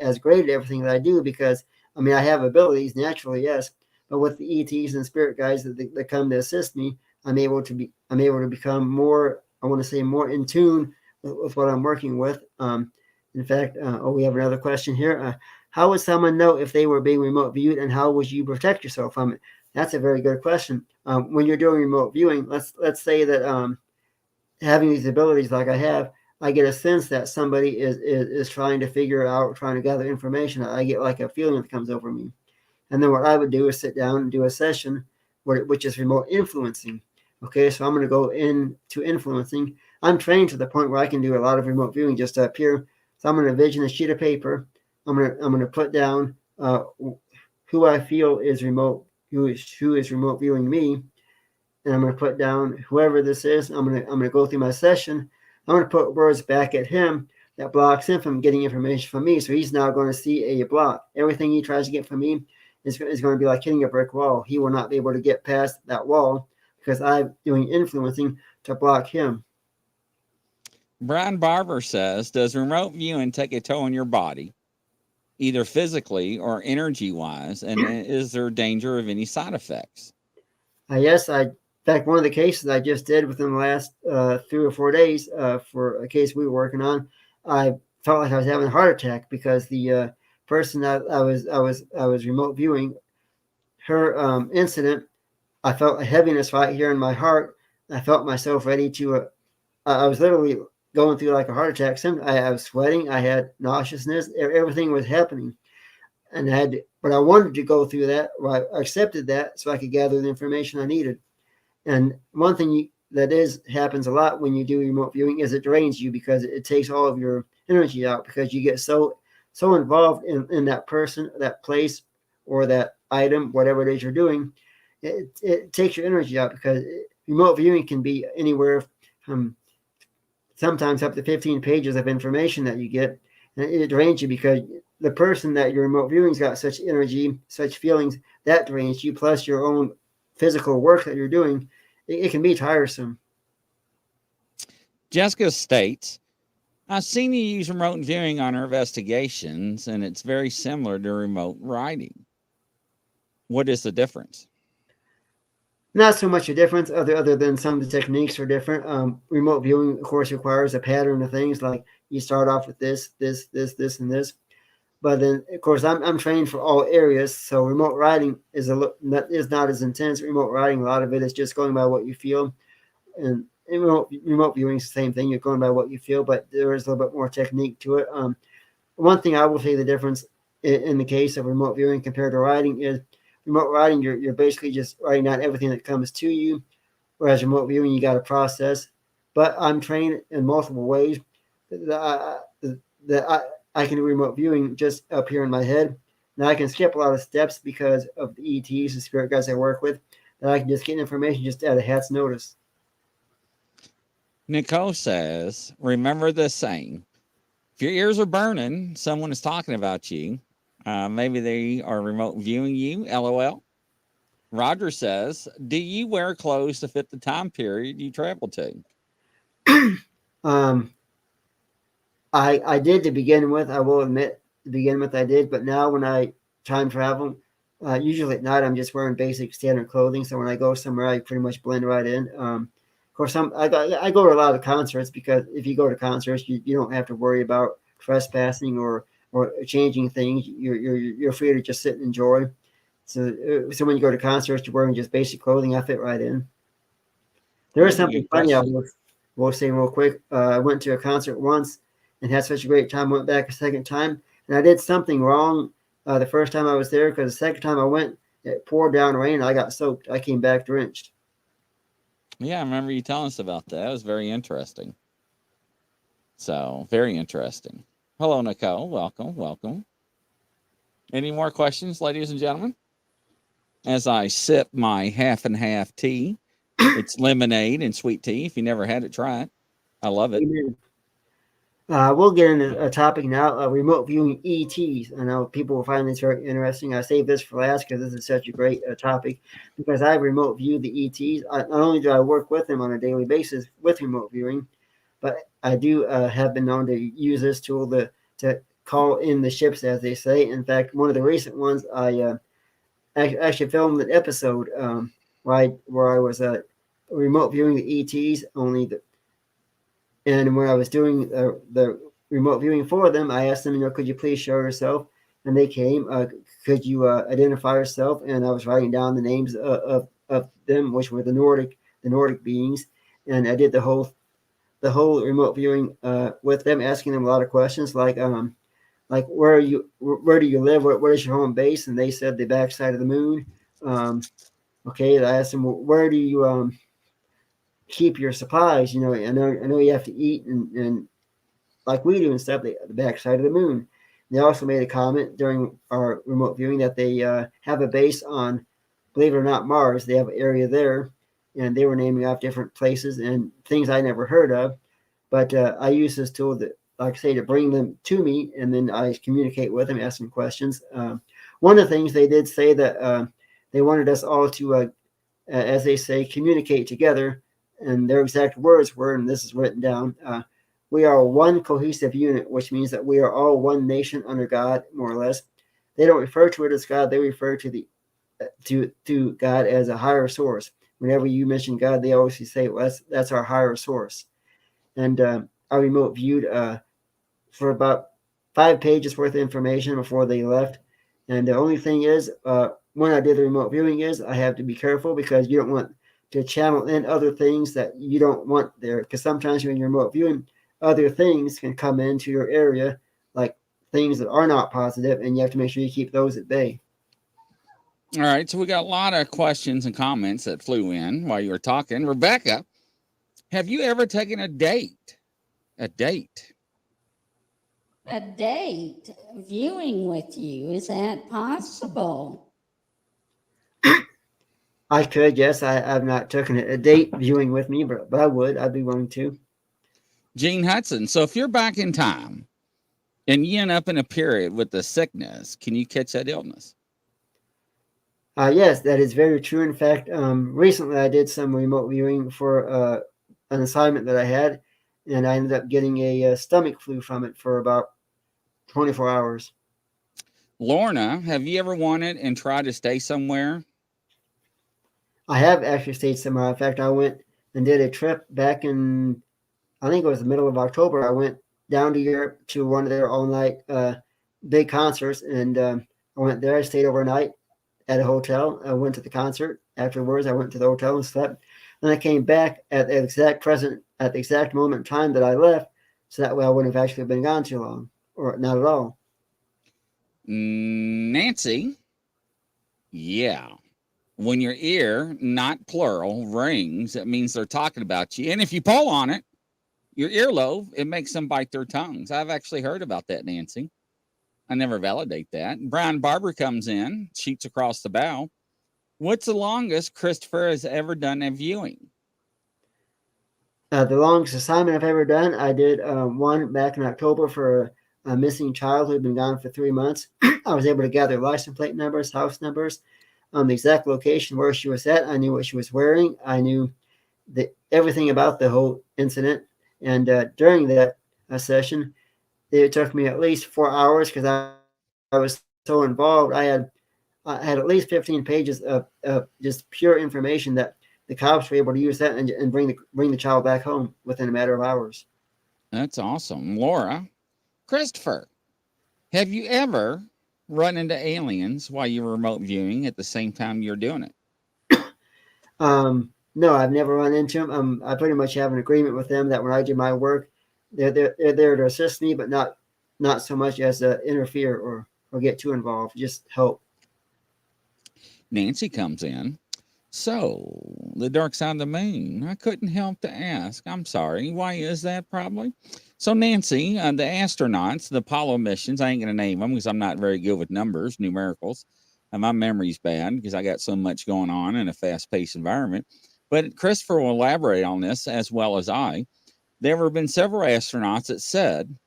Speaker 2: as great at everything that I do because I mean I have abilities naturally, yes, but with the ETs and spirit guides that come to assist me, I'm able to become more. I want to say more in tune with what I'm working with. In fact, we have another question here. How would someone know if they were being remote viewed, and how would you protect yourself from it? That's a very good question. When you're doing remote viewing, let's say that having these abilities like I have, I get a sense that somebody is trying to figure out, trying to gather information. I get like a feeling that comes over me, and then what I would do is sit down and do a session, which is remote influencing. Okay, so I'm going to go into influencing. I'm trained to the point where I can do a lot of remote viewing just up here. So I'm going to envision a sheet of paper. I'm going to put down who I feel is remote, who is remote viewing me, and I'm going to put down whoever this is. I'm going to go through my session. I'm going to put words back at him that blocks him from getting information from me. So he's now going to see a block. Everything he tries to get from me is going to be like hitting a brick wall. He will not be able to get past that wall because I'm doing influencing to block him.
Speaker 1: Brian Barber says, does remote viewing take a toll on your body, either physically or energy-wise, and is there danger of any side effects?
Speaker 2: Yes, in fact, one of the cases I just did within the last 3 or 4 days for a case we were working on, I felt like I was having a heart attack because the person that I was remote viewing, her incident, I felt a heaviness right here in my heart. I felt myself ready to. I was literally going through like a heart attack. I was sweating. I had nauseousness. Everything was happening, and but I wanted to go through that. Well, I accepted that so I could gather the information I needed. And one thing that happens a lot when you do remote viewing is it drains you because it takes all of your energy out because you get so involved in that person, that place, or that item, whatever it is you're doing. It takes your energy out because remote viewing can be anywhere from sometimes up to 15 pages of information that you get, and it drains you because the person that you're remote viewing's got such energy, such feelings that drains you, plus your own physical work that you're doing. It can be tiresome.
Speaker 1: Jessica states, I've seen you use remote viewing on our investigations, and it's very similar to remote writing. What is the difference?
Speaker 2: Not so much a difference other than some of the techniques are different. Remote viewing, of course, requires a pattern of things like you start off with this, and this. But then, of course, I'm trained for all areas, so remote writing is not as intense. Remote writing, a lot of it is just going by what you feel, and remote viewing is the same thing. You're going by what you feel, but there is a little bit more technique to it. One thing I will say the difference in the case of remote viewing compared to writing is remote writing, you're basically just writing down everything that comes to you, whereas remote viewing, you got to process. But I'm trained in multiple ways that I can do remote viewing just up here in my head. Now I can skip a lot of steps because of the ETs, the spirit guides I work with, that I can just get information just at a hat's notice.
Speaker 1: Nicole says, remember this saying, if your ears are burning, someone is talking about you. Maybe they are remote viewing you, LOL. Roger says, do you wear clothes to fit the time period you travel to?
Speaker 2: I did to begin with. I will admit, to begin with, I did. But now when I time travel, usually at night, I'm just wearing basic standard clothing. So when I go somewhere, I pretty much blend right in. Of course, I go to a lot of concerts because if you go to concerts, you don't have to worry about trespassing or changing things. You're free to just sit and enjoy. So when you go to concerts, you're wearing just basic clothing. I fit right in. There is something funny I will say real quick. I went to a concert once and had such a great time. Went back a second time, and I did something wrong the first time I was there because the second time I went, it poured down rain. And I got soaked. I came back drenched.
Speaker 1: Yeah, I remember you telling us about that. It was very interesting. So, very interesting. Hello, Nicole. Welcome, welcome. Any more questions, ladies and gentlemen? As I sip my half and half tea, it's lemonade and sweet tea. If you never had it, try it. I love it.
Speaker 2: Amen. We'll get into a topic now, remote viewing ETs. I know people will find this very interesting. I saved this for last because this is such a great topic because I remote view the ETs. Not only do I work with them on a daily basis with remote viewing, but I do have been known to use this tool to call in the ships, as they say. In fact, one of the recent ones, I actually filmed an episode where I was remote viewing the ETs, and when I was doing the remote viewing for them, I asked them, could you please show yourself? And they came. Could you identify yourself? And I was writing down the names of them, which were the Nordic beings. And I did the whole remote viewing with them, asking them a lot of questions like where do you live? Where is your home base? And they said the backside of the moon. Okay, I asked them, where do you keep your supplies? I know you have to eat and like we do and stuff. The backside of the moon. They also made a comment during our remote viewing that they have a base on, believe it or not, Mars. They have an area there, and they were naming off different places and things I never heard of. But I use this tool that, like I say, to bring them to me, and then I communicate with them, ask them questions. One of the things they did say that they wanted us all to, as they say, communicate together. And their exact words were, and this is written down, we are one cohesive unit, which means that we are all one nation under God, more or less. They don't refer to it as God; they refer to to God as a higher source. Whenever you mention God, they always say, well, that's our higher source. And I remote viewed for about 5 pages worth of information before they left. And the only thing is, when I did the remote viewing is I have to be careful because you don't want to channel in other things that you don't want there. Because sometimes when you're remote viewing, other things can come into your area, like things that are not positive, and you have to make sure you keep those at bay.
Speaker 1: All right, so we got a lot of questions and comments that flew in while you were talking. Rebecca, have you ever taken a date? A date?
Speaker 3: A date viewing with you, is that possible?
Speaker 2: I could, yes. I've not taken a date viewing with me, but I would. I'd be willing to.
Speaker 1: Gene Hudson, so if you're back in time and you end up in a period with the sickness, can you catch that illness?
Speaker 2: Yes, that is very true. In fact, recently I did some remote viewing for an assignment that I had, and I ended up getting a stomach flu from it for about 24 hours.
Speaker 1: Lorna, have you ever wanted and tried to stay somewhere?
Speaker 2: I have actually stayed somewhere. In fact, I went and did a trip back in, I think it was the middle of October. I went down to Europe to one of their all-night big concerts, and I went there. I stayed overnight at a hotel. I went to the concert. Afterwards, I went to the hotel and slept. and I came back at the exact moment in time that I left, so that way I wouldn't have actually been gone too long, or not at all.
Speaker 1: Nancy, yeah. When your ear, not plural, rings, it means they're talking about you. And if you pull on it, your earlobe, it makes them bite their tongues. I've actually heard about that, Nancy. I never validate that. Brian Barber comes in, shoots across the bow. What's the longest Christopher has ever done a viewing?
Speaker 2: The longest assignment I've ever done, I did one back in October for a missing child who had been gone for 3 months. I was able to gather license plate numbers, house numbers, the exact location where she was at. I knew what she was wearing. I knew everything about the whole incident. And during that session, it took me at least 4 hours because I was so involved. I had at least 15 pages of just pure information that the cops were able to use that and bring the child back home within a matter of hours.
Speaker 1: That's awesome. Laura, Christopher, have you ever run into aliens while you were remote viewing at the same time you're doing it?
Speaker 2: No, I've never run into them. I pretty much have an agreement with them that when I do my work, they're there to assist me, but not so much as to interfere or get too involved. Just help.
Speaker 1: Nancy comes in. So, the dark side of the moon. I couldn't help to ask. I'm sorry. Why is that, probably? So, Nancy, the astronauts, the Apollo missions, I ain't going to name them because I'm not very good with numbers, numericals. And my memory's bad because I got so much going on in a fast paced environment. But Christopher will elaborate on this as well as I. There have been several astronauts that said,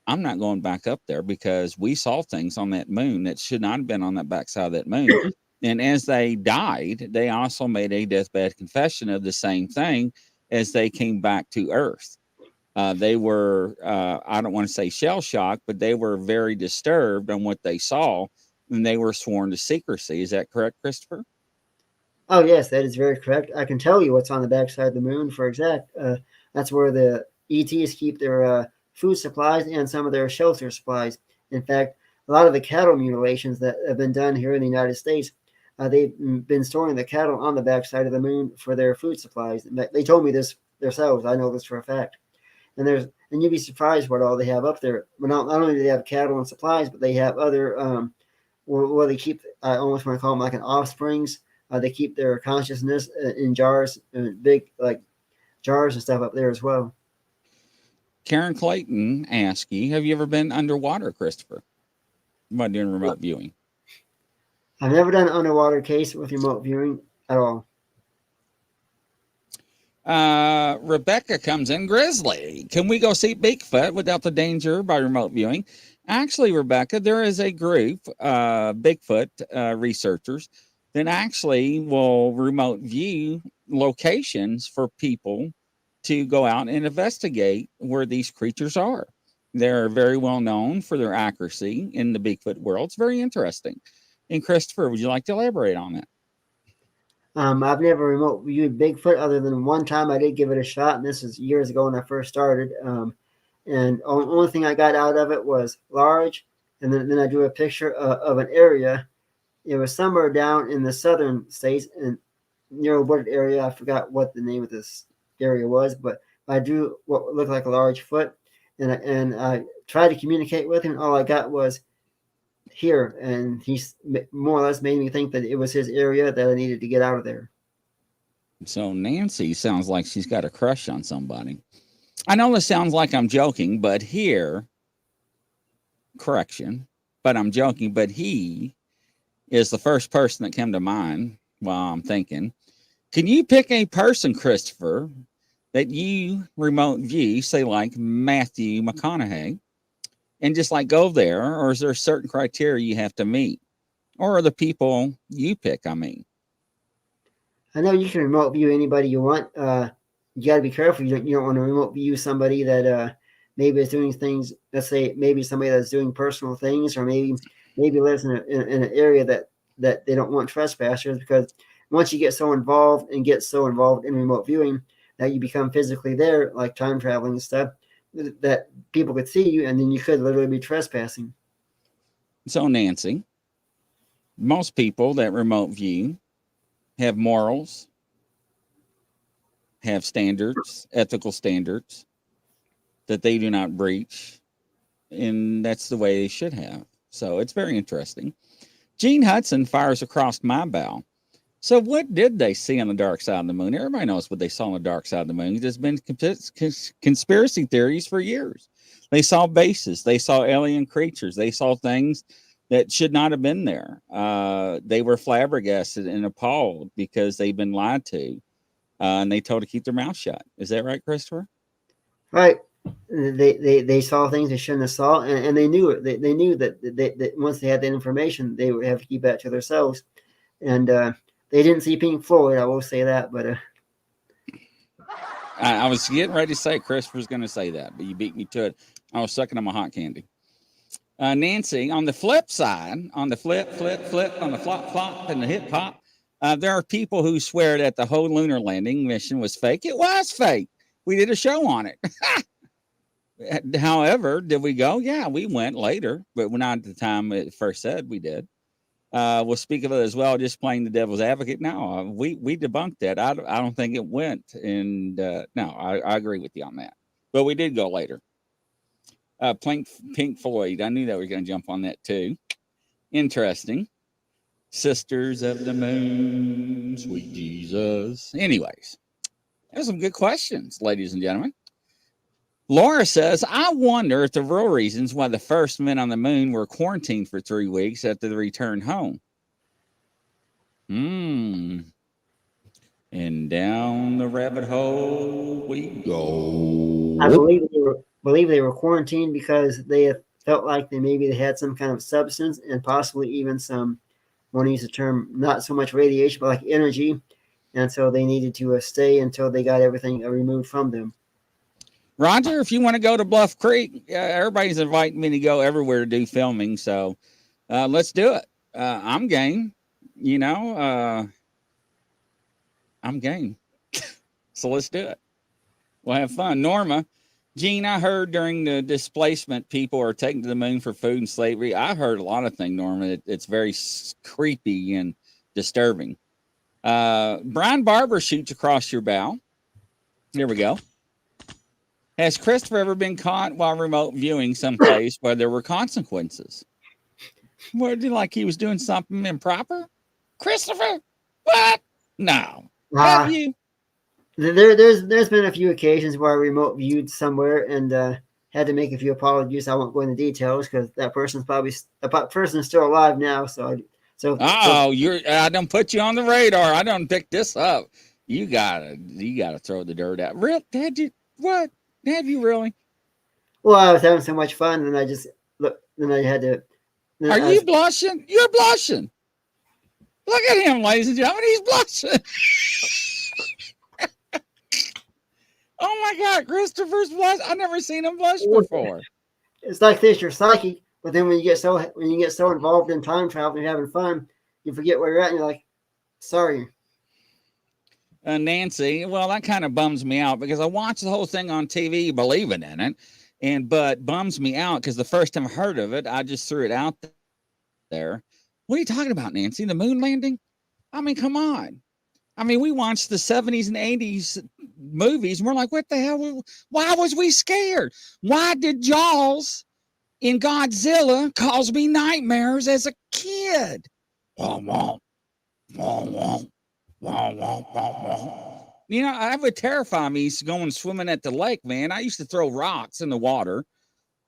Speaker 1: I'm not going back up there because we saw things on that moon that should not have been on that backside of that moon. And as they died, they also made a deathbed confession of the same thing as they came back to Earth. They were, I don't want to say shell shocked, but they were very disturbed on what they saw, and they were sworn to secrecy. Is that correct, Christopher?
Speaker 2: Oh yes, that is very correct. I can tell you what's on the backside of the moon for exact. That's where the ETs keep their food supplies and some of their shelter supplies. In fact, a lot of the cattle mutilations that have been done here in the United States, they've been storing the cattle on the backside of the moon for their food supplies. They told me this themselves. I know this for a fact. And you'd be surprised what all they have up there. But not only do they have cattle and supplies, but they have other where they keep. I almost want to call them like an offsprings. They keep their consciousness in jars, big like jars and stuff up there as well.
Speaker 1: Karen Clayton asked you, have you ever been underwater, Christopher? By doing remote viewing?
Speaker 2: I've never done an underwater case with remote viewing at all.
Speaker 1: Rebecca comes in. Grizzly, can we go see Bigfoot without the danger by remote viewing? Actually, Rebecca, there is a group, Bigfoot researchers, that actually will remote view locations for people to go out and investigate where these creatures are. They're very well known for their accuracy in the Bigfoot world. It's very interesting. And Christopher, would you like to elaborate on that?
Speaker 2: I've never remote viewed Bigfoot other than one time I did give it a shot, and this is years ago when I first started. And the only thing I got out of it was large, and then I drew a picture of an area. It was somewhere down in the southern states and near a wooded area. I forgot what the name of this area was, but I drew what looked like a large foot, and I tried to communicate with him. And all I got was here, and he's more or less made me think that it was his area that I needed to get out of there.
Speaker 1: So Nancy sounds like she's got a crush on somebody. I know this sounds like I'm joking, but here, correction, but I'm joking, but he is the first person that came to mind while I'm thinking. Can you pick a person, Christopher, that you remote view, say like Matthew McConaughey, and just like go there, or is there certain criteria you have to meet? Or are the people you pick, I mean?
Speaker 2: I know you can remote view anybody you want. You got to be careful. You don't want to remote view somebody that maybe is doing things. Let's say maybe somebody that's doing personal things, or maybe lives in an area that they don't want trespassers. Because once you get so involved in remote viewing that you become physically there, like time traveling and stuff, that people could see you, and then you could literally be trespassing.
Speaker 1: So Nancy, most people that remote view have morals, have standards, ethical standards that they do not breach. And that's the way they should have. So it's very interesting. Gene Hudson fires across my bow. So what did they see on the dark side of the moon? Everybody knows what they saw on the dark side of the moon. There's been conspiracy theories for years. They saw bases. They saw alien creatures. They saw things that should not have been there. They were flabbergasted and appalled because they've been lied to, and they told to keep their mouth shut. Is that right, Christopher?
Speaker 2: Right. They saw things they shouldn't have saw, and they knew it. They knew that once they had that information, they would have to keep that to themselves. And they didn't see Pink Floyd, I will say that. But
Speaker 1: I was getting ready to say Christopher's going to say that, but you beat me to it. I was sucking on my hot candy. Nancy, on the flip side, on the flip, on the flop, and the hip hop, there are people who swear that the whole lunar landing mission was fake. It was fake. We did a show on it. However, did we go? Yeah, we went later, but not at the time it first said we did. We'll speak of it as well, just playing the devil's advocate. No, we debunked that. I don't think it went. And no, I agree with you on that. But we did go later. Pink Floyd. I knew that we were going to jump on that too. Interesting. Sisters of the Moon, sweet Jesus. Anyways, there's some good questions, ladies and gentlemen. Laura says, I wonder if the real reasons why the first men on the moon were quarantined for 3 weeks after the return home. And down the rabbit hole we go.
Speaker 2: I believe they were quarantined because they felt like they had some kind of substance and possibly even some, I want to use the term, not so much radiation, but like energy. And so they needed to stay until they got everything removed from them.
Speaker 1: Roger, if you want to go to Bluff Creek, everybody's inviting me to go everywhere to do filming. So let's do it. I'm game. I'm game. So let's do it. We'll have fun. Norma, Gene, I heard during the displacement, people are taken to the moon for food and slavery. I heard a lot of things, Norma. It's very creepy and disturbing. Brian Barber shoots across your bow. There we go. Has Christopher ever been caught while remote viewing someplace where there were consequences? What, like he was doing something improper? Christopher? What? No. Have you?
Speaker 2: There's been a few occasions where I remote viewed somewhere and had to make a few apologies. I won't go into details because that person's still alive now. I
Speaker 1: done put you on the radar. I done picked this up. You gotta throw the dirt out. Real? Had you? What? Have you really?
Speaker 2: Well, I was having so much fun, and I just look. Then I had to.
Speaker 1: Are you blushing? You're blushing. Look at him, ladies and gentlemen. He's blushing. Oh my God, Christopher's blush. I've never seen him blush before.
Speaker 2: It's like this. You're psychic, but then when you get so involved in time travel and having fun, you forget where you're at, and you're like, sorry.
Speaker 1: Nancy, well, that kind of bums me out because I watched the whole thing on TV, believing in it, but bums me out because the first time I heard of it, I just threw it out there. What are you talking about, Nancy? The moon landing? I mean, come on. I mean, we watched the 70s and 80s movies, and we're like, what the hell? Why was we scared? Why did Jaws in Godzilla cause me nightmares as a kid? Womp, womp, womp, womp. That would terrify me going swimming at the lake, man. I used to throw rocks in the water,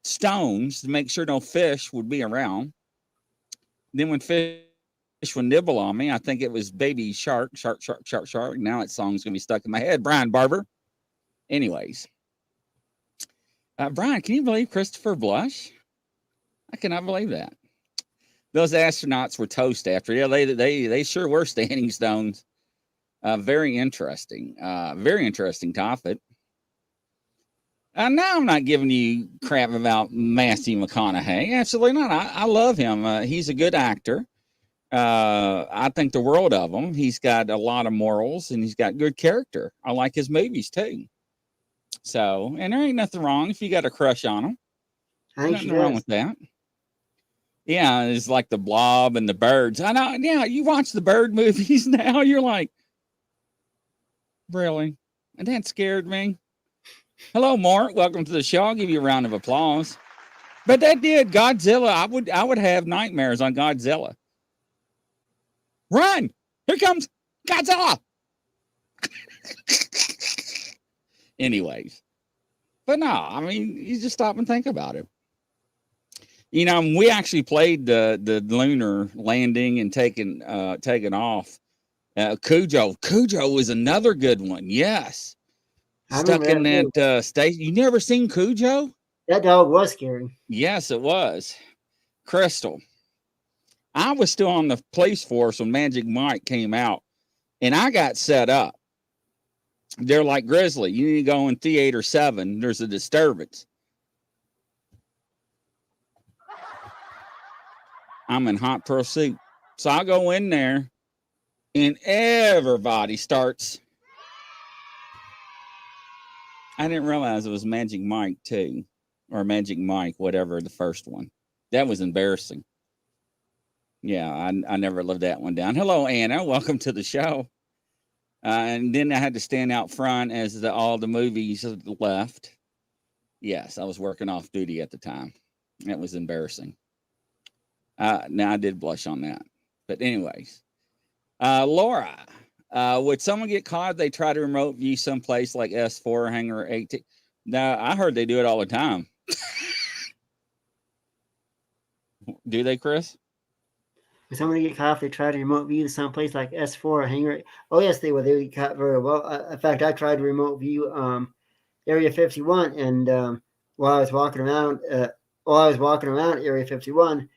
Speaker 1: stones, to make sure no fish would be around. Then when fish would nibble on me, I think it was baby shark. Now that song's going to be stuck in my head. Brian Barber. Anyways. Brian, can you believe Christopher blush? I cannot believe that. Those astronauts were toast after. Yeah, they sure were standing stones. Very interesting. Very interesting topic. Now I'm not giving you crap about Matthew McConaughey. Absolutely not. I love him. He's a good actor. I think the world of him. He's got a lot of morals and he's got good character. I like his movies too. So, and there ain't nothing wrong if you got a crush on him. Nothing wrong with that. Yeah, it's like the Blob and the Birds. I know. Yeah, you watch the Bird movies now. You're like, really? And that scared me. Hello, Mark. Welcome to the show. I'll give you a round of applause. But that did Godzilla. I would have nightmares on Godzilla. Run! Here comes Godzilla. Anyways, but no, I mean, you just stop and think about it. You know, we actually played the lunar landing and taking off. Cujo was another good one. Yes, stuck in that station. You never seen Cujo?
Speaker 2: That dog was scary.
Speaker 1: Yes, it was. Crystal, I was still on the police force when Magic Mike came out, and I got set up. They're like, Grizzly, you need to go in Theater 7. There's a disturbance. I'm in hot pursuit. So I go in there, and everybody starts. I didn't realize it was Magic Mike, too. Or Magic Mike, whatever, the first one. That was embarrassing. Yeah, I never lived that one down. Hello, Anna. Welcome to the show. And then I had to stand out front as all the movies left. Yes, I was working off duty at the time. That was embarrassing. Now I did blush on that. But anyways, Laura, would someone get caught if they try to remote view someplace like S4 Hangar 18? No, I heard they do it all the time. Do they, Chris?
Speaker 2: If somebody get caught if they try to remote view someplace like S4 or Hangar, oh yes, they would. They would get caught very well. In fact, I tried to remote view Area 51, and while I was walking around Area 51,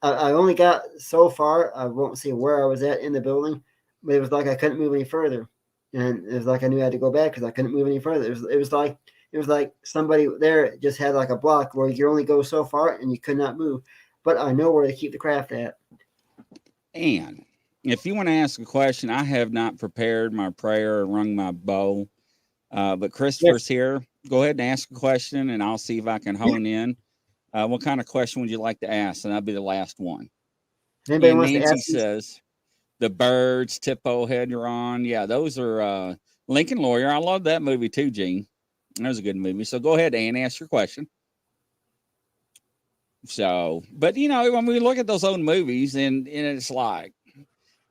Speaker 2: I only got so far. I won't say where I was at in the building, but it was like I couldn't move any further, and it was like I knew I had to go back because I couldn't move any further. It was like somebody there just had like a block where you could only go so far and you could not move. But I know where to keep the craft at.
Speaker 1: And if you want to ask a question, I have not prepared my prayer or rung my bow. But Christopher's here. Go ahead and ask a question, and I'll see if I can hone in. What kind of question would you like to ask? And that'll be the last one.
Speaker 2: Anybody
Speaker 1: and
Speaker 2: wants
Speaker 1: Nancy
Speaker 2: to ask
Speaker 1: says, the Birds, Tipo Head You're On. Yeah, those are Lincoln Lawyer. I love that movie too, Gene. That was a good movie. So go ahead, Ann, ask your question. So, but you know, when we look at those old movies and it's like,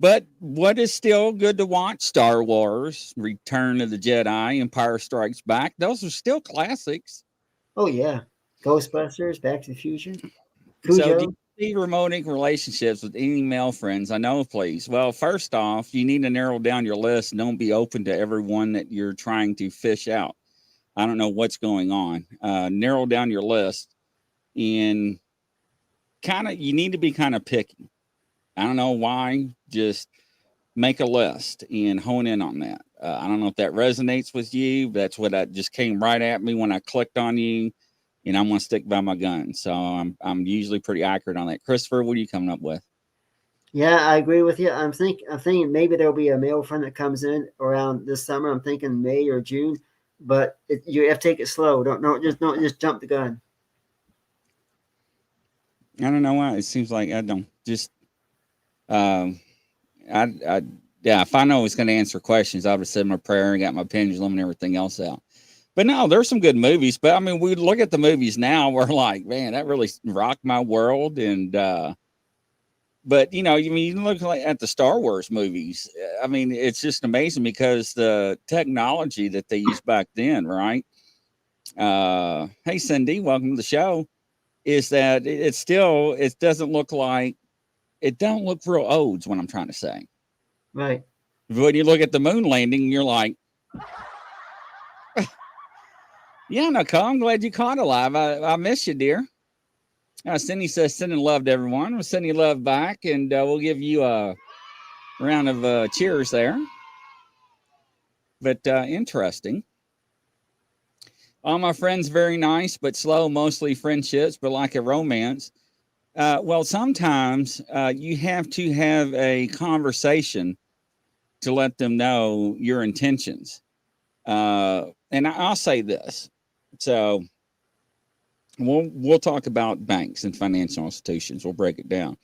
Speaker 1: but what is still good to watch? Star Wars, Return of the Jedi, Empire Strikes Back. Those are still classics.
Speaker 2: Oh yeah, Ghostbusters, Back to the Future.
Speaker 1: Cujo. So,
Speaker 2: Cujo.
Speaker 1: do you see romantic relationships with any male friends? I know, please. Well, first off, you need to narrow down your list. Don't be open to everyone that you're trying to fish out. I don't know what's going on. Narrow down your list. And you need to be kind of picky. I don't know why. Just make a list and hone in on that. I don't know if that resonates with you. That's what just came right at me when I clicked on you, and I'm going to stick by my gun. So I'm usually pretty accurate on that. Christopher, what are you coming up with?
Speaker 2: Yeah, I agree with you. I'm thinking maybe there'll be a male friend that comes in around this summer. I'm thinking May or June, but you have to take it slow. Don't just jump the gun.
Speaker 1: I don't know why. It seems like I don't just. If I know I was going to answer questions, I would have said my prayer and got my pendulum and everything else out. But no, there's some good movies. But I mean, we look at the movies now. We're like, man, that really rocked my world. And but you know, you look at the Star Wars movies. I mean, it's just amazing because the technology that they used back then, right? Hey, Cindy, welcome to the show. Is that it doesn't look like it don't look real old, is what I'm trying to say.
Speaker 2: Right.
Speaker 1: When you look at the moon landing, you're like, yeah, Nicole, I'm glad you caught alive. I miss you, dear. Cindy says, sending love to everyone. We'll send you love back, and we'll give you a round of cheers there. But interesting. All my friends, very nice, but slow, mostly friendships, but like a romance. Well, sometimes you have to have a conversation to let them know your intentions. And I'll say this. So we'll talk about banks and financial institutions. We'll break it down.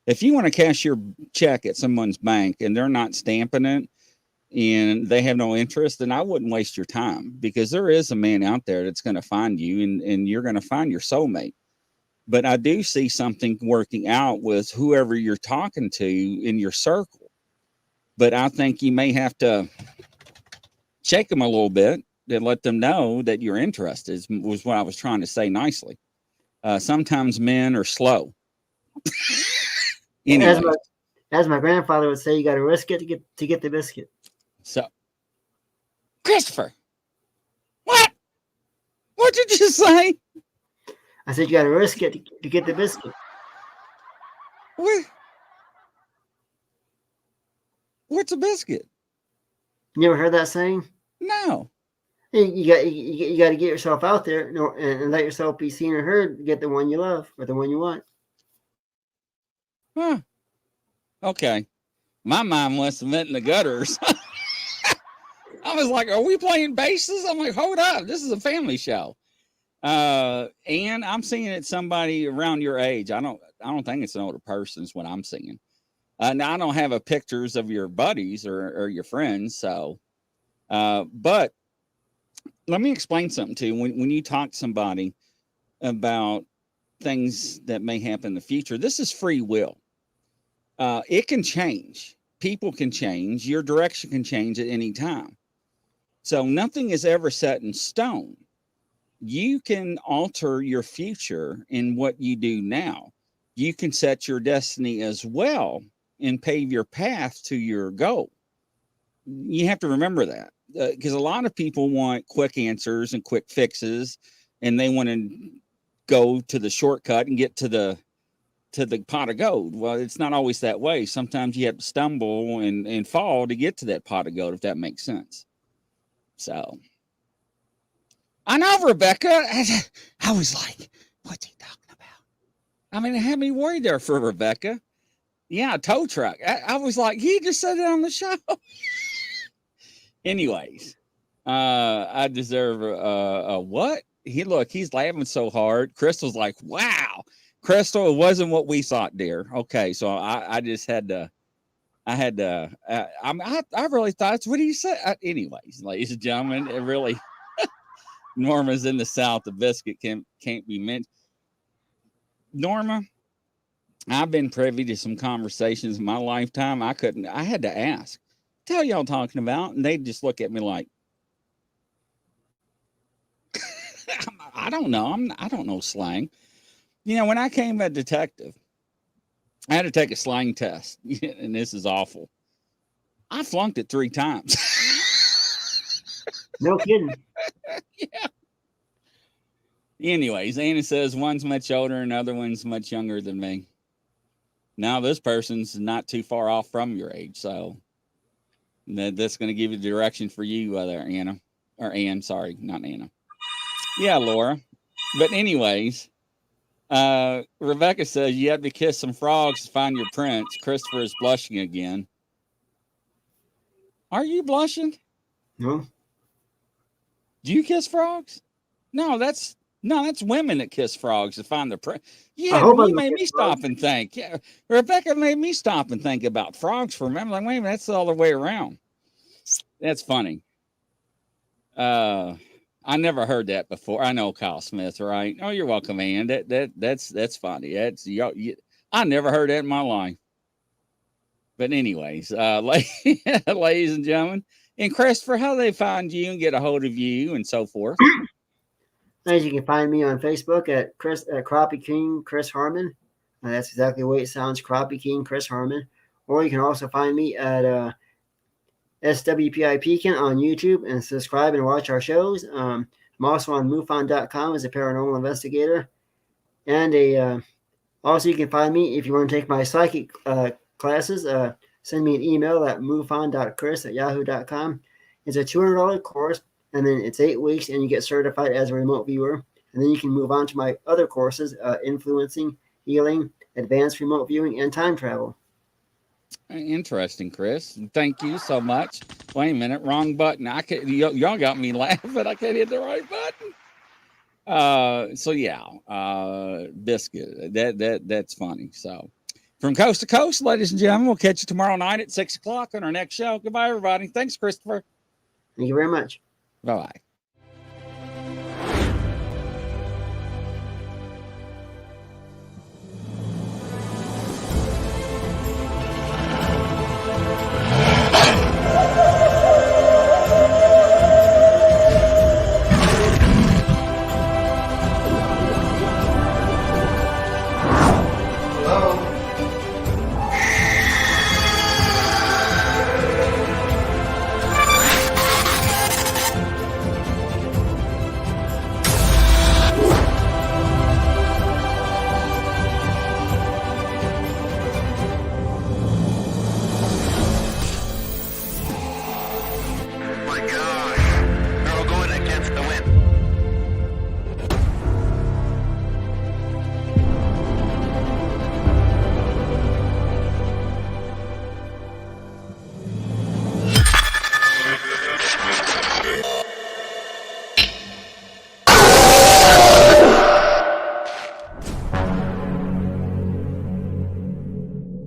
Speaker 1: If you want to cash your check at someone's bank and they're not stamping it, and they have no interest, then I wouldn't waste your time, because there is a man out there that's going to find you, and you're going to find your soulmate. But I do see something working out with whoever you're talking to in your circle. But I think you may have to shake them a little bit and let them know that you're interested, was what I was trying to say nicely. Sometimes men are slow. Anyway,
Speaker 2: as my grandfather would say, you got to risk it to get the biscuit.
Speaker 1: So, Christopher, what did you say?
Speaker 2: I said you got to risk it to get the biscuit.
Speaker 1: What's a biscuit?
Speaker 2: You ever heard that saying?
Speaker 1: No.
Speaker 2: You got to get yourself out there and let yourself be seen or heard to get the one you love or the one you want.
Speaker 1: Huh. Okay. My mind must have meant in the gutters. I was like, are we playing bases? I'm like, hold up. This is a family show. And I'm seeing it somebody around your age. I don't think it's an older person is what I'm seeing. Now I don't have pictures of your buddies or your friends. So, but let me explain something to you. When you talk to somebody about things that may happen in the future, this is free will. It can change. People can change. Your direction can change at any time. So nothing is ever set in stone. You can alter your future in what you do now. You can set your destiny as well and pave your path to your goal. You have to remember that, because a lot of people want quick answers and quick fixes, and they want to go to the shortcut and get to the pot of gold. Well, it's not always that way. Sometimes you have to stumble and fall to get to that pot of gold, if that makes sense. So, I know, Rebecca. I was like, what's he talking about? I mean, it had me worried there for Rebecca. Yeah, tow truck. I was like, he just said it on the show. Anyways, I deserve a what? He's laughing so hard. Crystal's like, wow. Crystal, it wasn't what we thought, dear. Okay, so I just had to. I really thought that's what he said. Anyways, ladies and gentlemen, it really. Norma's in the South. The biscuit can't be mentioned. Norma, I've been privy to some conversations in my lifetime. I had to ask, tell y'all talking about, and they'd just look at me like, I don't know. I don't know slang. You know, when I came a detective, I had to take a slang test, and this is awful. I flunked it 3 times.
Speaker 2: No kidding.
Speaker 1: Yeah. Anyways, Anna says one's much older and other one's much younger than me. Now this person's not too far off from your age, so that's going to give you the direction for you there, Anna. Or Ann, sorry, not Anna. Yeah, Laura. But anyways, Rebecca says you have to kiss some frogs to find your prince. Christopher is blushing again. Are you blushing?
Speaker 2: No.
Speaker 1: Do you kiss frogs? No, that's women that kiss frogs to find the prince. Yeah, you made me stop and think. Yeah, Rebecca made me stop and think about frogs for a minute. Like, wait a minute, that's the other way around. That's funny. I never heard that before. I know Kyle Smith, right? Oh, you're welcome, Ann. That's funny. I never heard that in my life. But anyways, ladies and gentlemen, and Christopher, how do they find you and get a hold of you and so forth?
Speaker 2: As you can find me on Facebook at Crappie King Chris Harmon. That's exactly the way it sounds, Crappie King Chris Harmon. Or you can also find me at SWPI Pekin on YouTube and subscribe and watch our shows. I'm also on MUFON.com as a paranormal investigator. And also you can find me if you want to take my psychic classes. Send me an email at mufon.chris@yahoo.com. It's a $200 course, and then it's 8 weeks, and you get certified as a remote viewer. And then you can move on to my other courses, influencing, healing, advanced remote viewing, and time travel.
Speaker 1: Interesting, Chris. Thank you so much. Wait a minute, wrong button. Y'all got me laughing. I can't hit the right button. So yeah, biscuit. That's funny. So From coast to coast, ladies and gentlemen, we'll catch you tomorrow night at 6 o'clock on our next show. Goodbye, everybody. Thanks, Christopher.
Speaker 2: Thank you very much.
Speaker 1: Bye-bye.